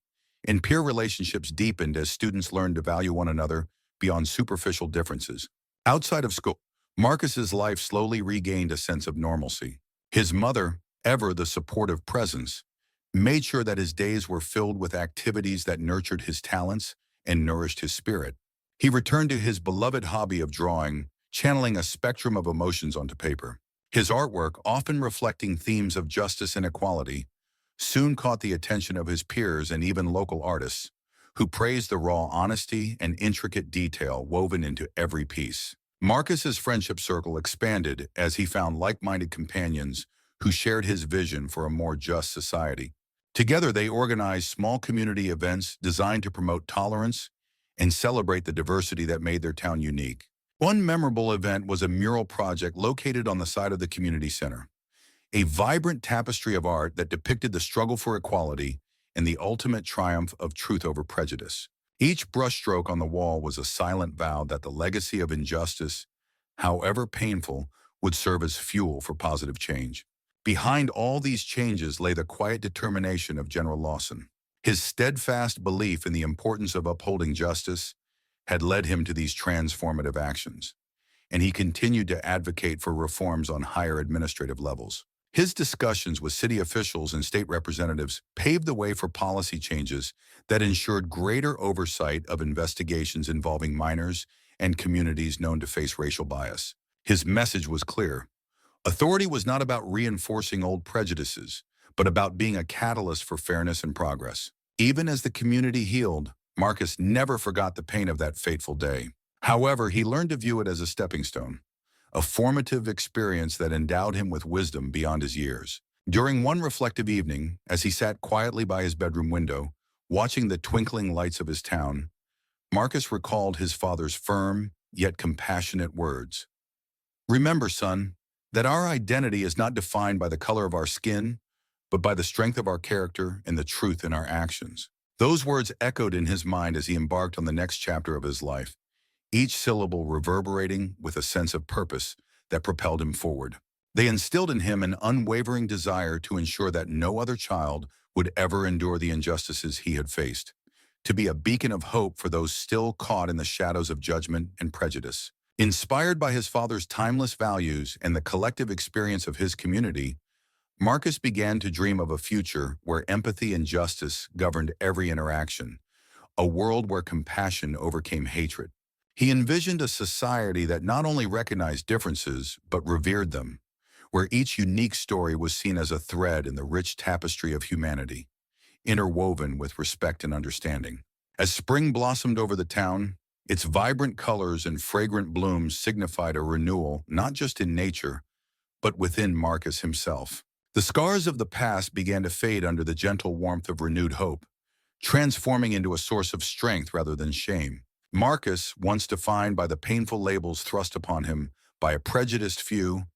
and peer relationships deepened as students learned to value one another beyond superficial differences. Outside of school, Marcus's life slowly regained a sense of normalcy. His mother, ever the supportive presence, made sure that his days were filled with activities that nurtured his talents and nourished his spirit. He returned to his beloved hobby of drawing, channeling a spectrum of emotions onto paper. His artwork, often reflecting themes of justice and equality, soon caught the attention of his peers and even local artists, who praised the raw honesty and intricate detail woven into every piece. Marcus's friendship circle expanded as he found like-minded companions who shared his vision for a more just society. Together, they organized small community events designed to promote tolerance and celebrate the diversity that made their town unique. One memorable event was a mural project located on the side of the community center, a vibrant tapestry of art that depicted the struggle for equality and the ultimate triumph of truth over prejudice. Each brushstroke on the wall was a silent vow that the legacy of injustice, however painful, would serve as fuel for positive change. Behind all these changes lay the quiet determination of General Lawson. His steadfast belief in the importance of upholding justice had led him to these transformative actions, and he continued to advocate for reforms on higher administrative levels. His discussions with city officials and state representatives paved the way for policy changes that ensured greater oversight of investigations involving minors and communities known to face racial bias. His message was clear. Authority was not about reinforcing old prejudices, but about being a catalyst for fairness and progress. Even as the community healed, Marcus never forgot the pain of that fateful day. However, he learned to view it as a stepping stone, a formative experience that endowed him with wisdom beyond his years. During one reflective evening, as he sat quietly by his bedroom window, watching the twinkling lights of his town, Marcus recalled his father's firm, yet compassionate words. "Remember, son, that our identity is not defined by the color of our skin, but by the strength of our character and the truth in our actions." Those words echoed in his mind as he embarked on the next chapter of his life, each syllable reverberating with a sense of purpose that propelled him forward. They instilled in him an unwavering desire to ensure that no other child would ever endure the injustices he had faced, to be a beacon of hope for those still caught in the shadows of judgment and prejudice. Inspired by his father's timeless values and the collective experience of his community, Marcus began to dream of a future where empathy and justice governed every interaction, a world where compassion overcame hatred. He envisioned a society that not only recognized differences, but revered them, where each unique story was seen as a thread in the rich tapestry of humanity, interwoven with respect and understanding. As spring blossomed over the town, its vibrant colors and fragrant blooms signified a renewal not just in nature, but within Marcus himself. The scars of the past began to fade under the gentle warmth of renewed hope, transforming into a source of strength rather than shame. Marcus, once defined by the painful labels thrust upon him by a prejudiced few,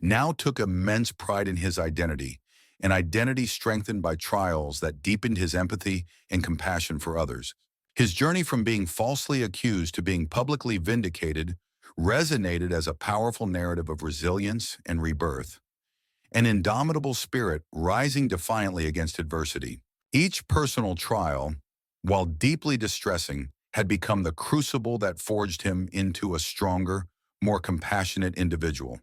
now took immense pride in his identity, an identity strengthened by trials that deepened his empathy and compassion for others. His journey from being falsely accused to being publicly vindicated resonated as a powerful narrative of resilience and rebirth, an indomitable spirit rising defiantly against adversity. Each personal trial, while deeply distressing, had become the crucible that forged him into a stronger, more compassionate individual,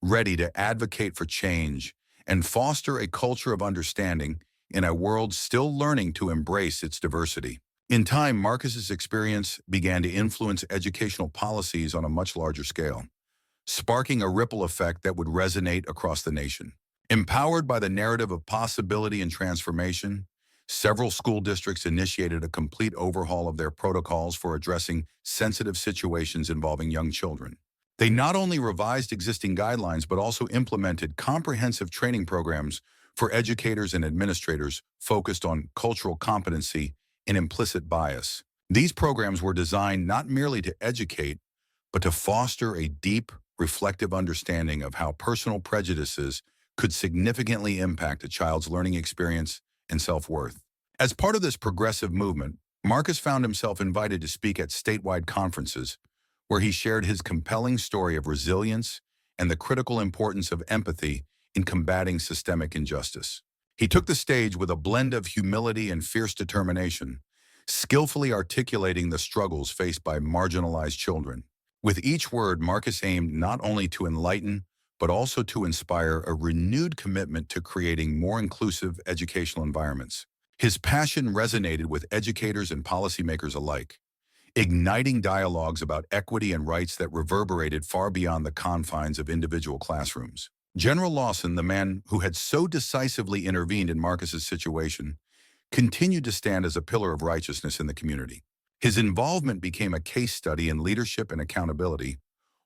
ready to advocate for change and foster a culture of understanding in a world still learning to embrace its diversity. In time, Marcus's experience began to influence educational policies on a much larger scale. sparking a ripple effect that would resonate across the nation. Empowered by the narrative of possibility and transformation, several school districts initiated a complete overhaul of their protocols for addressing sensitive situations involving young children. They not only revised existing guidelines but also implemented comprehensive training programs for educators and administrators focused on cultural competency and implicit bias. These programs were designed not merely to educate, but to foster a deep, reflective understanding of how personal prejudices could significantly impact a child's learning experience and self-worth. As part of this progressive movement, Marcus found himself invited to speak at statewide conferences, where he shared his compelling story of resilience and the critical importance of empathy in combating systemic injustice. He took the stage with a blend of humility and fierce determination, skillfully articulating the struggles faced by marginalized children. With each word, Marcus aimed not only to enlighten, but also to inspire a renewed commitment to creating more inclusive educational environments. His passion resonated with educators and policymakers alike, igniting dialogues about equity and rights that reverberated far beyond the confines of individual classrooms. General Lawson, the man who had so decisively intervened in Marcus's situation, continued to stand as a pillar of righteousness in the community. His involvement became a case study in leadership and accountability,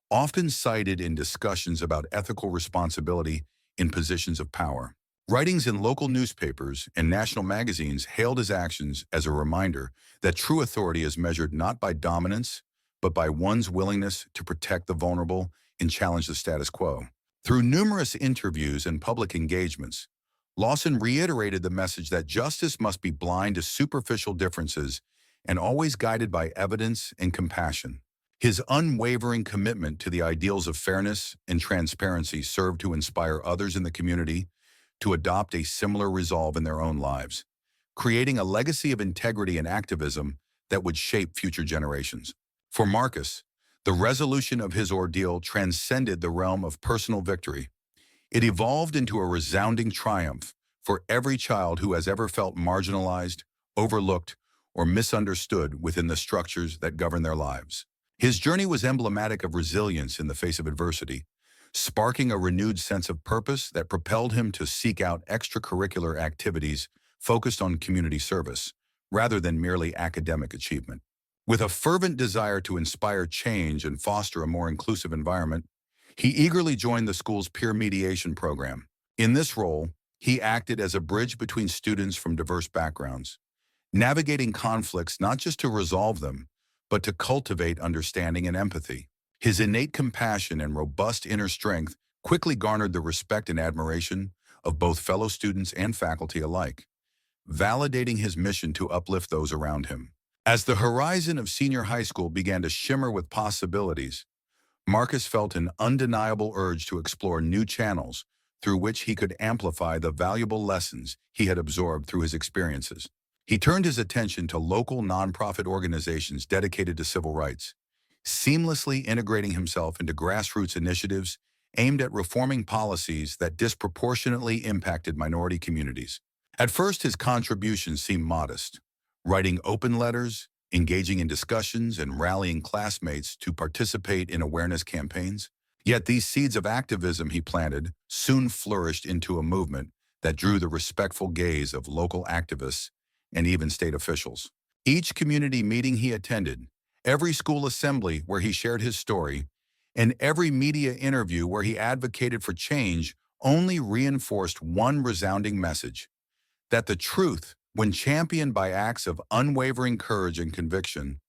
often cited in discussions about ethical responsibility in positions of power. Writings in local newspapers and national magazines hailed his actions as a reminder that true authority is measured not by dominance, but by one's willingness to protect the vulnerable and challenge the status quo. Through numerous interviews and public engagements, Lawson reiterated the message that justice must be blind to superficial differences and always guided by evidence and compassion. His unwavering commitment to the ideals of fairness and transparency served to inspire others in the community to adopt a similar resolve in their own lives, creating a legacy of integrity and activism that would shape future generations. For Marcus, the resolution of his ordeal transcended the realm of personal victory. It evolved into a resounding triumph for every child who has ever felt marginalized, overlooked, or misunderstood within the structures that govern their lives. His journey was emblematic of resilience in the face of adversity, sparking a renewed sense of purpose that propelled him to seek out extracurricular activities focused on community service, rather than merely academic achievement. With a fervent desire to inspire change and foster a more inclusive environment, he eagerly joined the school's peer mediation program. In this role, he acted as a bridge between students from diverse backgrounds, navigating conflicts not just to resolve them, but to cultivate understanding and empathy. His innate compassion and robust inner strength quickly garnered the respect and admiration of both fellow students and faculty alike, validating his mission to uplift those around him. As the horizon of senior high school began to shimmer with possibilities, Marcus felt an undeniable urge to explore new channels through which he could amplify the valuable lessons he had absorbed through his experiences. He turned his attention to local nonprofit organizations dedicated to civil rights, seamlessly integrating himself into grassroots initiatives aimed at reforming policies that disproportionately impacted minority communities. At first, his contributions seemed modest, writing open letters, engaging in discussions, and rallying classmates to participate in awareness campaigns. Yet these seeds of activism he planted soon flourished into a movement that drew the respectful gaze of local activists and even state officials. Each community meeting he attended, every school assembly where he shared his story, and every media interview where he advocated for change only reinforced one resounding message: that the truth, when championed by acts of unwavering courage and conviction,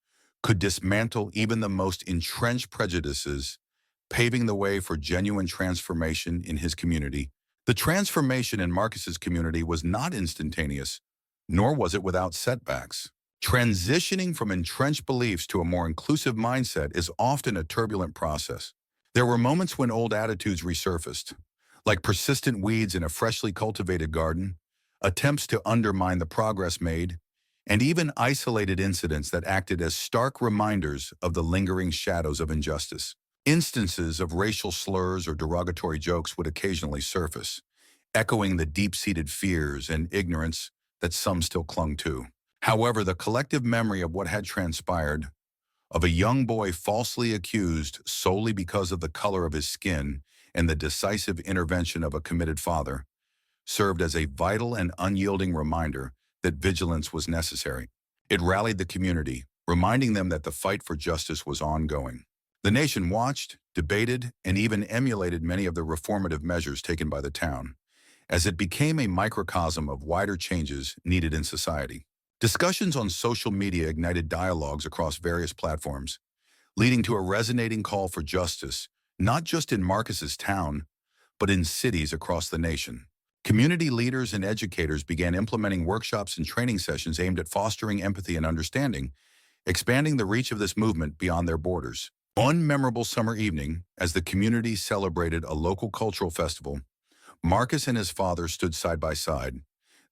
could dismantle even the most entrenched prejudices, paving the way for genuine transformation in his community. The transformation in Marcus's community was not instantaneous, nor was it without setbacks. Transitioning from entrenched beliefs to a more inclusive mindset is often a turbulent process. There were moments when old attitudes resurfaced, like persistent weeds in a freshly cultivated garden, attempts to undermine the progress made, and even isolated incidents that acted as stark reminders of the lingering shadows of injustice. Instances of racial slurs or derogatory jokes would occasionally surface, echoing the deep-seated fears and ignorance that some still clung to. However, the collective memory of what had transpired, of a young boy falsely accused solely because of the color of his skin and the decisive intervention of a committed father, served as a vital and unyielding reminder that vigilance was necessary. It rallied the community, reminding them that the fight for justice was ongoing. The nation watched, debated, and even emulated many of the reformative measures taken by the town, as it became a microcosm of wider changes needed in society. Discussions on social media ignited dialogues across various platforms, leading to a resonating call for justice, not just in Marcus's town, but in cities across the nation. Community leaders and educators began implementing workshops and training sessions aimed at fostering empathy and understanding, expanding the reach of this movement beyond their borders. One memorable summer evening, as the community celebrated a local cultural festival, Marcus and his father stood side by side,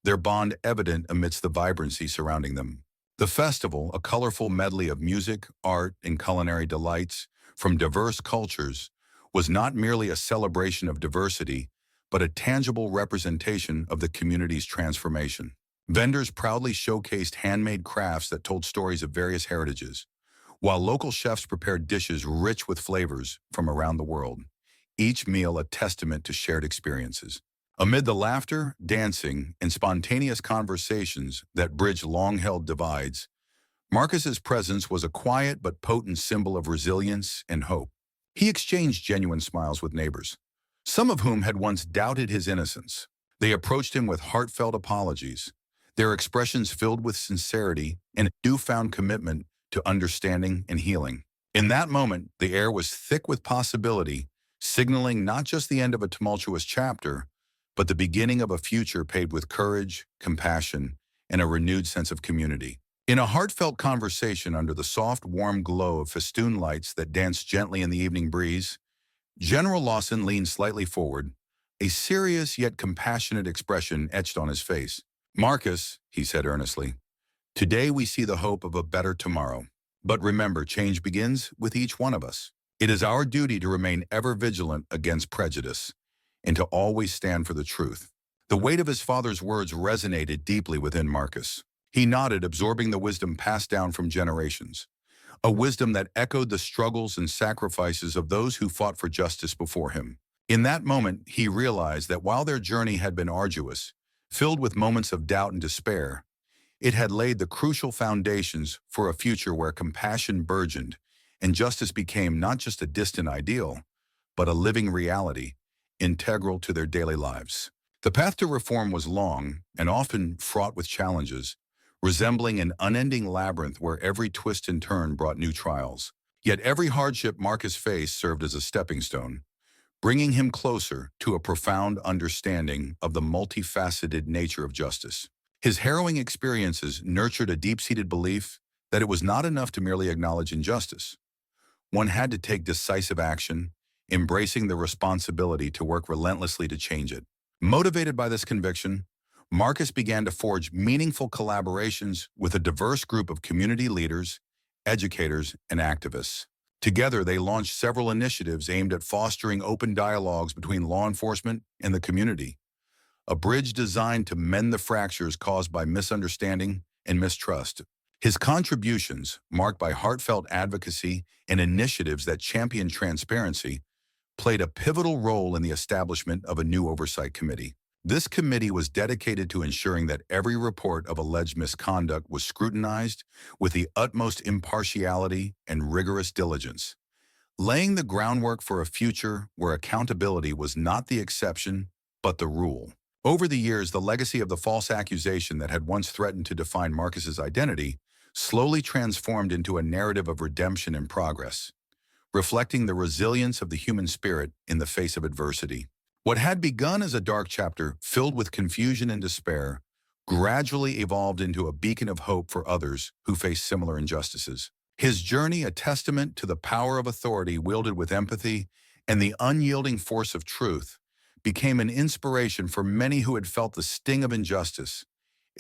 their bond evident amidst the vibrancy surrounding them. The festival, a colorful medley of music, art, and culinary delights from diverse cultures, was not merely a celebration of diversity, but a tangible representation of the community's transformation. Vendors proudly showcased handmade crafts that told stories of various heritages, while local chefs prepared dishes rich with flavors from around the world, each meal a testament to shared experiences. Amid the laughter, dancing, and spontaneous conversations that bridged long-held divides, Marcus's presence was a quiet but potent symbol of resilience and hope. He exchanged genuine smiles with neighbors, some of whom had once doubted his innocence. They approached him with heartfelt apologies, their expressions filled with sincerity and a newfound commitment to understanding and healing. In that moment, the air was thick with possibility, signaling not just the end of a tumultuous chapter, but the beginning of a future paved with courage, compassion, and a renewed sense of community. In a heartfelt conversation under the soft, warm glow of festoon lights that danced gently in the evening breeze, General Lawson leaned slightly forward, a serious yet compassionate expression etched on his face. "Marcus," he said earnestly, "today we see the hope of a better tomorrow. But remember, change begins with each one of us. It is our duty to remain ever vigilant against prejudice and to always stand for the truth." The weight of his father's words resonated deeply within Marcus. He nodded, absorbing the wisdom passed down from generations, a wisdom that echoed the struggles and sacrifices of those who fought for justice before him. In that moment, he realized that while their journey had been arduous, filled with moments of doubt and despair, it had laid the crucial foundations for a future where compassion burgeoned and justice became not just a distant ideal, but a living reality, integral to their daily lives. The path to reform was long and often fraught with challenges, resembling an unending labyrinth where every twist and turn brought new trials. Yet every hardship Marcus faced served as a stepping stone, bringing him closer to a profound understanding of the multifaceted nature of justice. His harrowing experiences nurtured a deep-seated belief that it was not enough to merely acknowledge injustice. One had to take decisive action, embracing the responsibility to work relentlessly to change it. Motivated by this conviction, Marcus began to forge meaningful collaborations with a diverse group of community leaders, educators, and activists. Together, they launched several initiatives aimed at fostering open dialogues between law enforcement and the community, a bridge designed to mend the fractures caused by misunderstanding and mistrust. His contributions, marked by heartfelt advocacy and initiatives that championed transparency, played a pivotal role in the establishment of a new oversight committee. This committee was dedicated to ensuring that every report of alleged misconduct was scrutinized with the utmost impartiality and rigorous diligence, laying the groundwork for a future where accountability was not the exception, but the rule. Over the years, the legacy of the false accusation that had once threatened to define Marcus's identity slowly transformed into a narrative of redemption and progress, reflecting the resilience of the human spirit in the face of adversity. What had begun as a dark chapter filled with confusion and despair gradually evolved into a beacon of hope for others who face similar injustices. His journey, a testament to the power of authority wielded with empathy and the unyielding force of truth, became an inspiration for many who had felt the sting of injustice,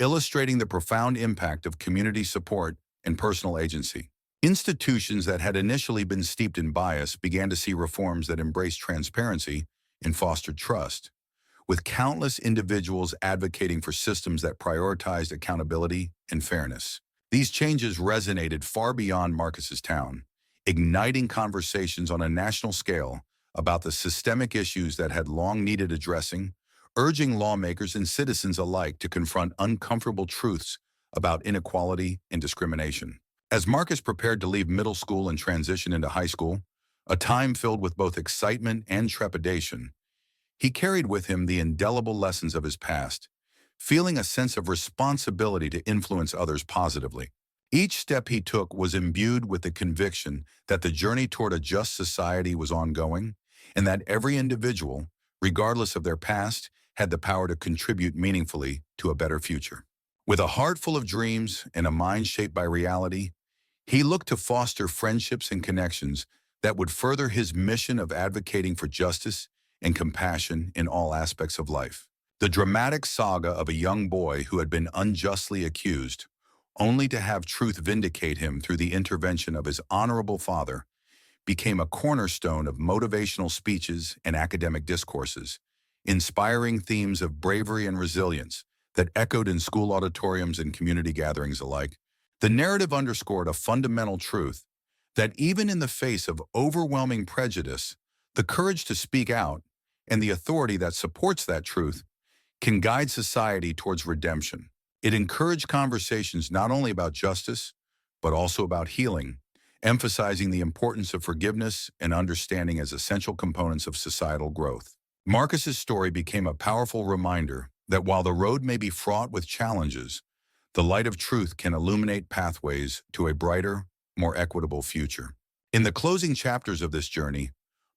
illustrating the profound impact of community support and personal agency. Institutions that had initially been steeped in bias began to see reforms that embraced transparency and fostered trust, with countless individuals advocating for systems that prioritized accountability and fairness. These changes resonated far beyond Marcus's town, igniting conversations on a national scale about the systemic issues that had long needed addressing, urging lawmakers and citizens alike to confront uncomfortable truths about inequality and discrimination. As Marcus prepared to leave middle school and transition into high school, a time filled with both excitement and trepidation, he carried with him the indelible lessons of his past, feeling a sense of responsibility to influence others positively. Each step he took was imbued with the conviction that the journey toward a just society was ongoing, and that every individual, regardless of their past, had the power to contribute meaningfully to a better future. With a heart full of dreams and a mind shaped by reality, he looked to foster friendships and connections that would further his mission of advocating for justice and compassion in all aspects of life. The dramatic saga of a young boy who had been unjustly accused, only to have truth vindicate him through the intervention of his honorable father, became a cornerstone of motivational speeches and academic discourses, inspiring themes of bravery and resilience that echoed in school auditoriums and community gatherings alike. The narrative underscored a fundamental truth that even in the face of overwhelming prejudice, the courage to speak out and the authority that supports that truth can guide society towards redemption. It encouraged conversations not only about justice, but also about healing, emphasizing the importance of forgiveness and understanding as essential components of societal growth. Marcus's story became a powerful reminder that while the road may be fraught with challenges, the light of truth can illuminate pathways to a brighter, more equitable future. In the closing chapters of this journey,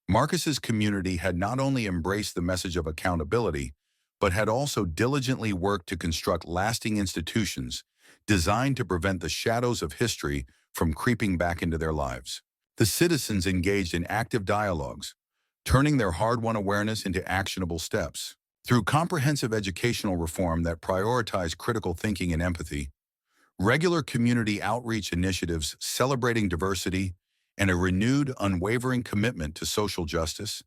Marcus's community had not only embraced the message of accountability, but had also diligently worked to construct lasting institutions designed to prevent the shadows of history from creeping back into their lives. The citizens engaged in active dialogues, turning their hard-won awareness into actionable steps. Through comprehensive educational reform that prioritized critical thinking and empathy, regular community outreach initiatives celebrating diversity, and a renewed, unwavering commitment to social justice,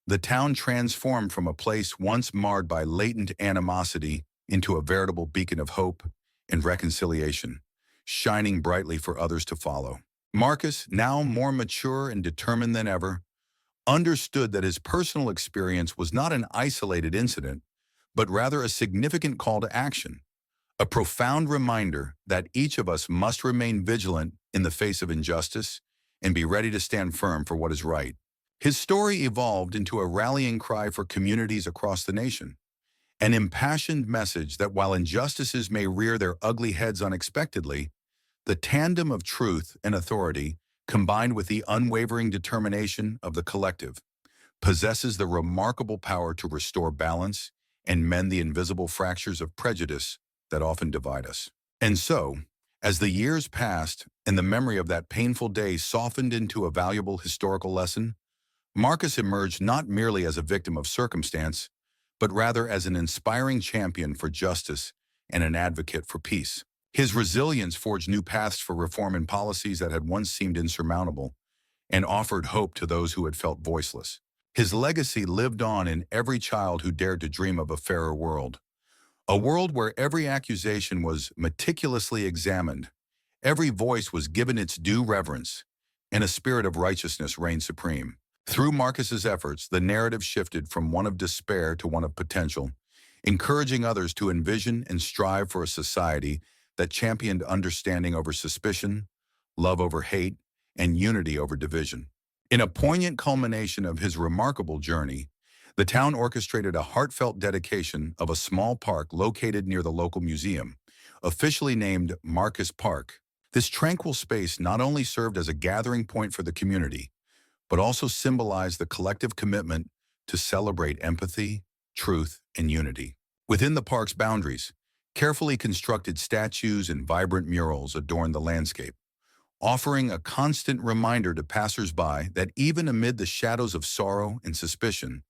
the town transformed from a place once marred by latent animosity into a veritable beacon of hope and reconciliation, shining brightly for others to follow. Marcus, now more mature and determined than ever, understood that his personal experience was not an isolated incident, but rather a significant call to action, a profound reminder that each of us must remain vigilant in the face of injustice and be ready to stand firm for what is right. His story evolved into a rallying cry for communities across the nation, an impassioned message that while injustices may rear their ugly heads unexpectedly, the tandem of truth and authority, combined with the unwavering determination of the collective, possesses the remarkable power to restore balance and mend the invisible fractures of prejudice that often divide us. And so, as the years passed and the memory of that painful day softened into a valuable historical lesson, Marcus emerged not merely as a victim of circumstance, but rather as an inspiring champion for justice and an advocate for peace. His resilience forged new paths for reform and policies that had once seemed insurmountable, and offered hope to those who had felt voiceless. His legacy lived on in every child who dared to dream of a fairer world, a world where every accusation was meticulously examined, every voice was given its due reverence, and a spirit of righteousness reigned supreme. Through Marcus's efforts, the narrative shifted from one of despair to one of potential, encouraging others to envision and strive for a society that championed understanding over suspicion, love over hate, and unity over division. In a poignant culmination of his remarkable journey, the town orchestrated a heartfelt dedication of a small park located near the local museum, officially named Marcus Park. This tranquil space not only served as a gathering point for the community, but also symbolized the collective commitment to celebrate empathy, truth, and unity. Within the park's boundaries, carefully constructed statues and vibrant murals adorned the landscape, offering a constant reminder to passers-by that even amid the shadows of sorrow and suspicion,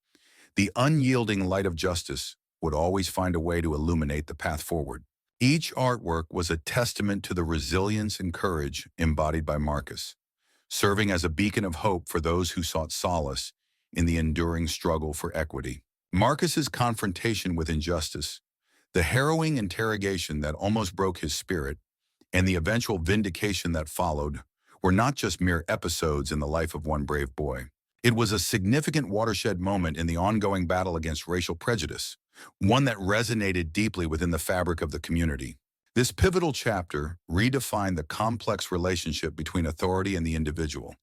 the unyielding light of justice would always find a way to illuminate the path forward. Each artwork was a testament to the resilience and courage embodied by Marcus, serving as a beacon of hope for those who sought solace in the enduring struggle for equity. Marcus's confrontation with injustice, the harrowing interrogation that almost broke his spirit, and the eventual vindication that followed were not just mere episodes in the life of one brave boy. It was a significant watershed moment in the ongoing battle against racial prejudice, one that resonated deeply within the fabric of the community. This pivotal chapter redefined the complex relationship between authority and the individual,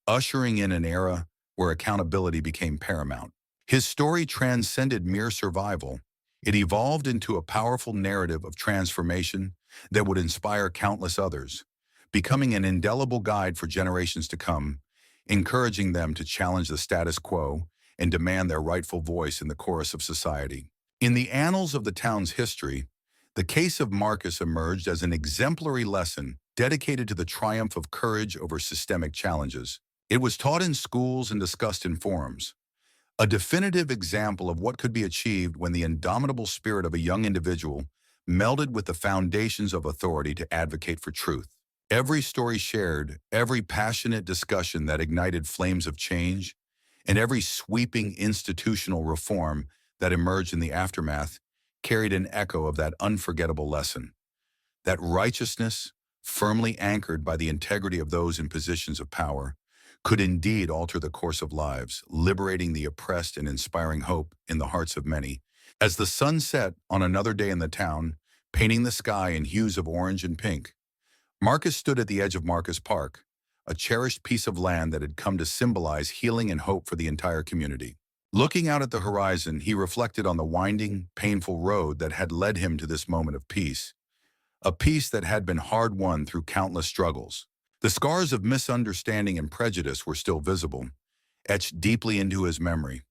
ushering in an era where accountability became paramount. His story transcended mere survival. It evolved into a powerful narrative of transformation that would inspire countless others, becoming an indelible guide for generations to come, encouraging them to challenge the status quo and demand their rightful voice in the chorus of society. In the annals of the town's history, the case of Marcus emerged as an exemplary lesson dedicated to the triumph of courage over systemic challenges. It was taught in schools and discussed in forums, a definitive example of what could be achieved when the indomitable spirit of a young individual melded with the foundations of authority to advocate for truth. Every story shared, every passionate discussion that ignited flames of change, and every sweeping institutional reform that emerged in the aftermath carried an echo of that unforgettable lesson. That righteousness, firmly anchored by the integrity of those in positions of power, could indeed alter the course of lives, liberating the oppressed and inspiring hope in the hearts of many. As the sun set on another day in the town, painting the sky in hues of orange and pink, Marcus stood at the edge of Marcus Park, a cherished piece of land that had come to symbolize healing and hope for the entire community. Looking out at the horizon, he reflected on the winding, painful road that had led him to this moment of peace, a peace that had been hard-won through countless struggles. The scars of misunderstanding and prejudice were still visible, etched deeply into his memory,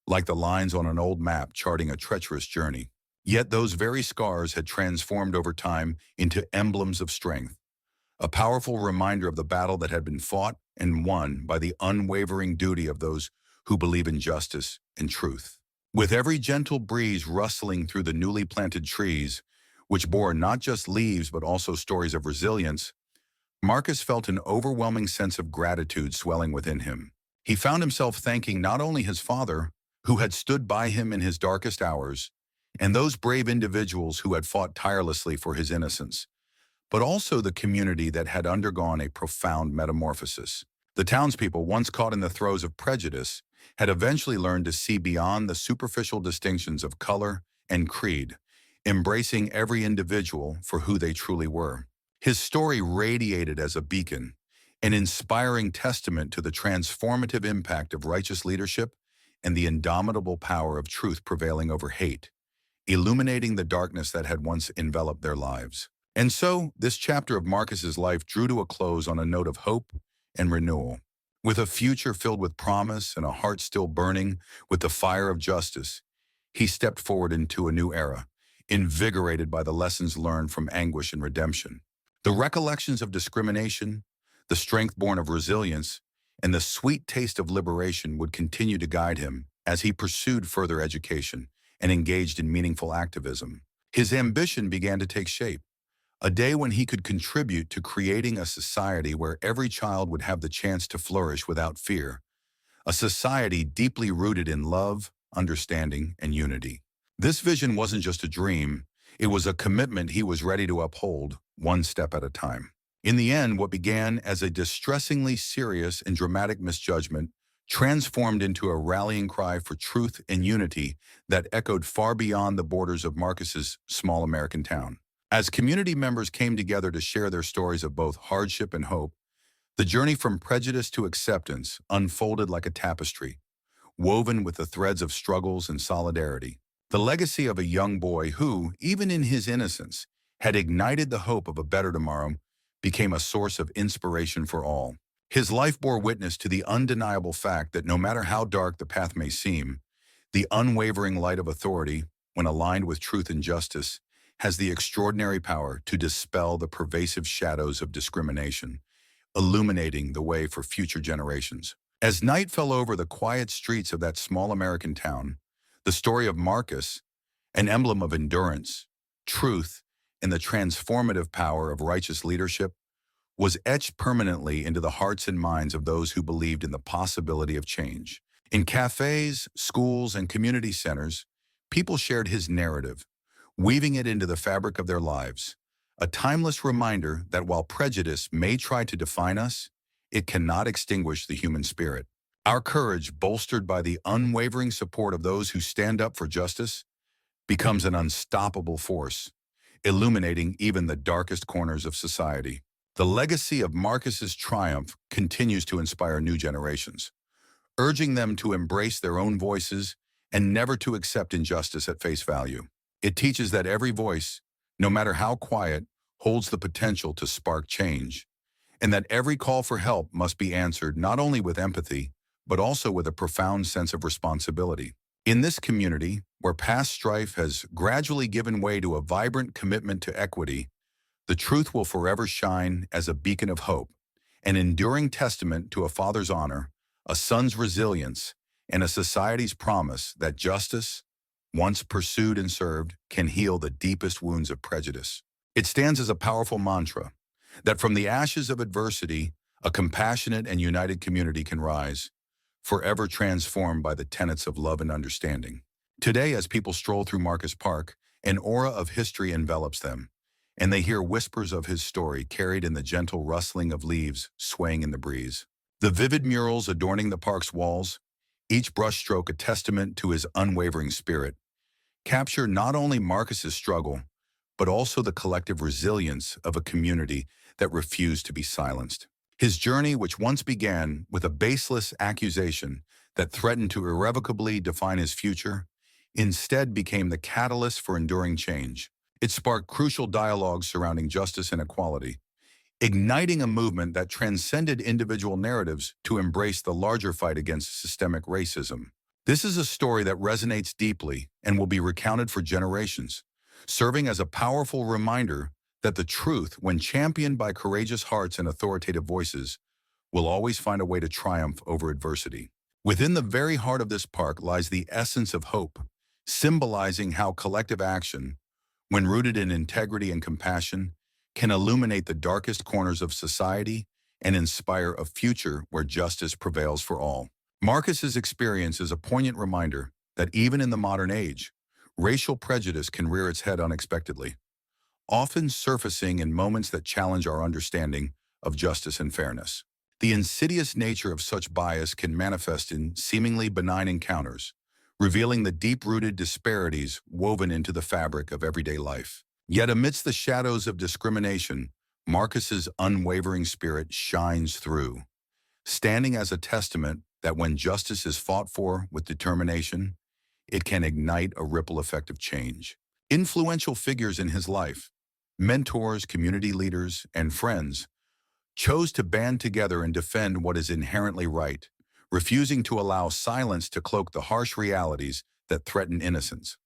like the lines on an old map charting a treacherous journey. Yet those very scars had transformed over time into emblems of strength, a powerful reminder of the battle that had been fought and won by the unwavering duty of those who believe in justice and truth. With every gentle breeze rustling through the newly planted trees, which bore not just leaves but also stories of resilience, Marcus felt an overwhelming sense of gratitude swelling within him. He found himself thanking not only his father, who had stood by him in his darkest hours, and those brave individuals who had fought tirelessly for his innocence, but also the community that had undergone a profound metamorphosis. The townspeople, once caught in the throes of prejudice, had eventually learned to see beyond the superficial distinctions of color and creed, embracing every individual for who they truly were. His story radiated as a beacon, an inspiring testament to the transformative impact of righteous leadership and the indomitable power of truth prevailing over hate, illuminating the darkness that had once enveloped their lives. And so, this chapter of Marcus's life drew to a close on a note of hope and renewal. With a future filled with promise and a heart still burning with the fire of justice, he stepped forward into a new era, invigorated by the lessons learned from anguish and redemption. The recollections of discrimination, the strength born of resilience, and the sweet taste of liberation would continue to guide him as he pursued further education and engaged in meaningful activism. His ambition began to take shape, a day when he could contribute to creating a society where every child would have the chance to flourish without fear, a society deeply rooted in love, understanding, and unity. This vision wasn't just a dream, it was a commitment he was ready to uphold, one step at a time. In the end, what began as a distressingly serious and dramatic misjudgment transformed into a rallying cry for truth and unity that echoed far beyond the borders of Marcus's small American town. As community members came together to share their stories of both hardship and hope, the journey from prejudice to acceptance unfolded like a tapestry, woven with the threads of struggles and solidarity. The legacy of a young boy who, even in his innocence, had ignited the hope of a better tomorrow became a source of inspiration for all. His life bore witness to the undeniable fact that no matter how dark the path may seem, the unwavering light of authority, when aligned with truth and justice, has the extraordinary power to dispel the pervasive shadows of discrimination, illuminating the way for future generations. As night fell over the quiet streets of that small American town, the story of Marcus, an emblem of endurance, truth, and the transformative power of righteous leadership, was etched permanently into the hearts and minds of those who believed in the possibility of change. In cafes, schools, and community centers, people shared his narrative, weaving it into the fabric of their lives, a timeless reminder that while prejudice may try to define us, it cannot extinguish the human spirit. Our courage, bolstered by the unwavering support of those who stand up for justice, becomes an unstoppable force, illuminating even the darkest corners of society. The legacy of Marcus's triumph continues to inspire new generations, urging them to embrace their own voices and never to accept injustice at face value. It teaches that every voice, no matter how quiet, holds the potential to spark change, and that every call for help must be answered not only with empathy, but also with a profound sense of responsibility. In this community, where past strife has gradually given way to a vibrant commitment to equity, the truth will forever shine as a beacon of hope, an enduring testament to a father's honor, a son's resilience, and a society's promise that justice, once pursued and served, can heal the deepest wounds of prejudice. It stands as a powerful mantra that from the ashes of adversity, a compassionate and united community can rise, forever transformed by the tenets of love and understanding. Today, as people stroll through Marcus Park, an aura of history envelops them, and they hear whispers of his story carried in the gentle rustling of leaves swaying in the breeze. The vivid murals adorning the park's walls, each brushstroke a testament to his unwavering spirit, capture not only Marcus's struggle, but also the collective resilience of a community that refused to be silenced. His journey, which once began with a baseless accusation that threatened to irrevocably define his future, instead became the catalyst for enduring change. It sparked crucial dialogues surrounding justice and equality, igniting a movement that transcended individual narratives to embrace the larger fight against systemic racism. This is a story that resonates deeply and will be recounted for generations, serving as a powerful reminder that the truth, when championed by courageous hearts and authoritative voices, will always find a way to triumph over adversity. Within the very heart of this park lies the essence of hope, symbolizing how collective action, when rooted in integrity and compassion, can illuminate the darkest corners of society and inspire a future where justice prevails for all. Marcus's experience is a poignant reminder that even in the modern age, racial prejudice can rear its head unexpectedly, often surfacing in moments that challenge our understanding of justice and fairness. The insidious nature of such bias can manifest in seemingly benign encounters, revealing the deep-rooted disparities woven into the fabric of everyday life. Yet amidst the shadows of discrimination, Marcus's unwavering spirit shines through, standing as a testament that when justice is fought for with determination, it can ignite a ripple effect of change. Influential figures in his life, mentors, community leaders, and friends, chose to band together and defend what is inherently right, refusing to allow silence to cloak the harsh realities that threaten innocence.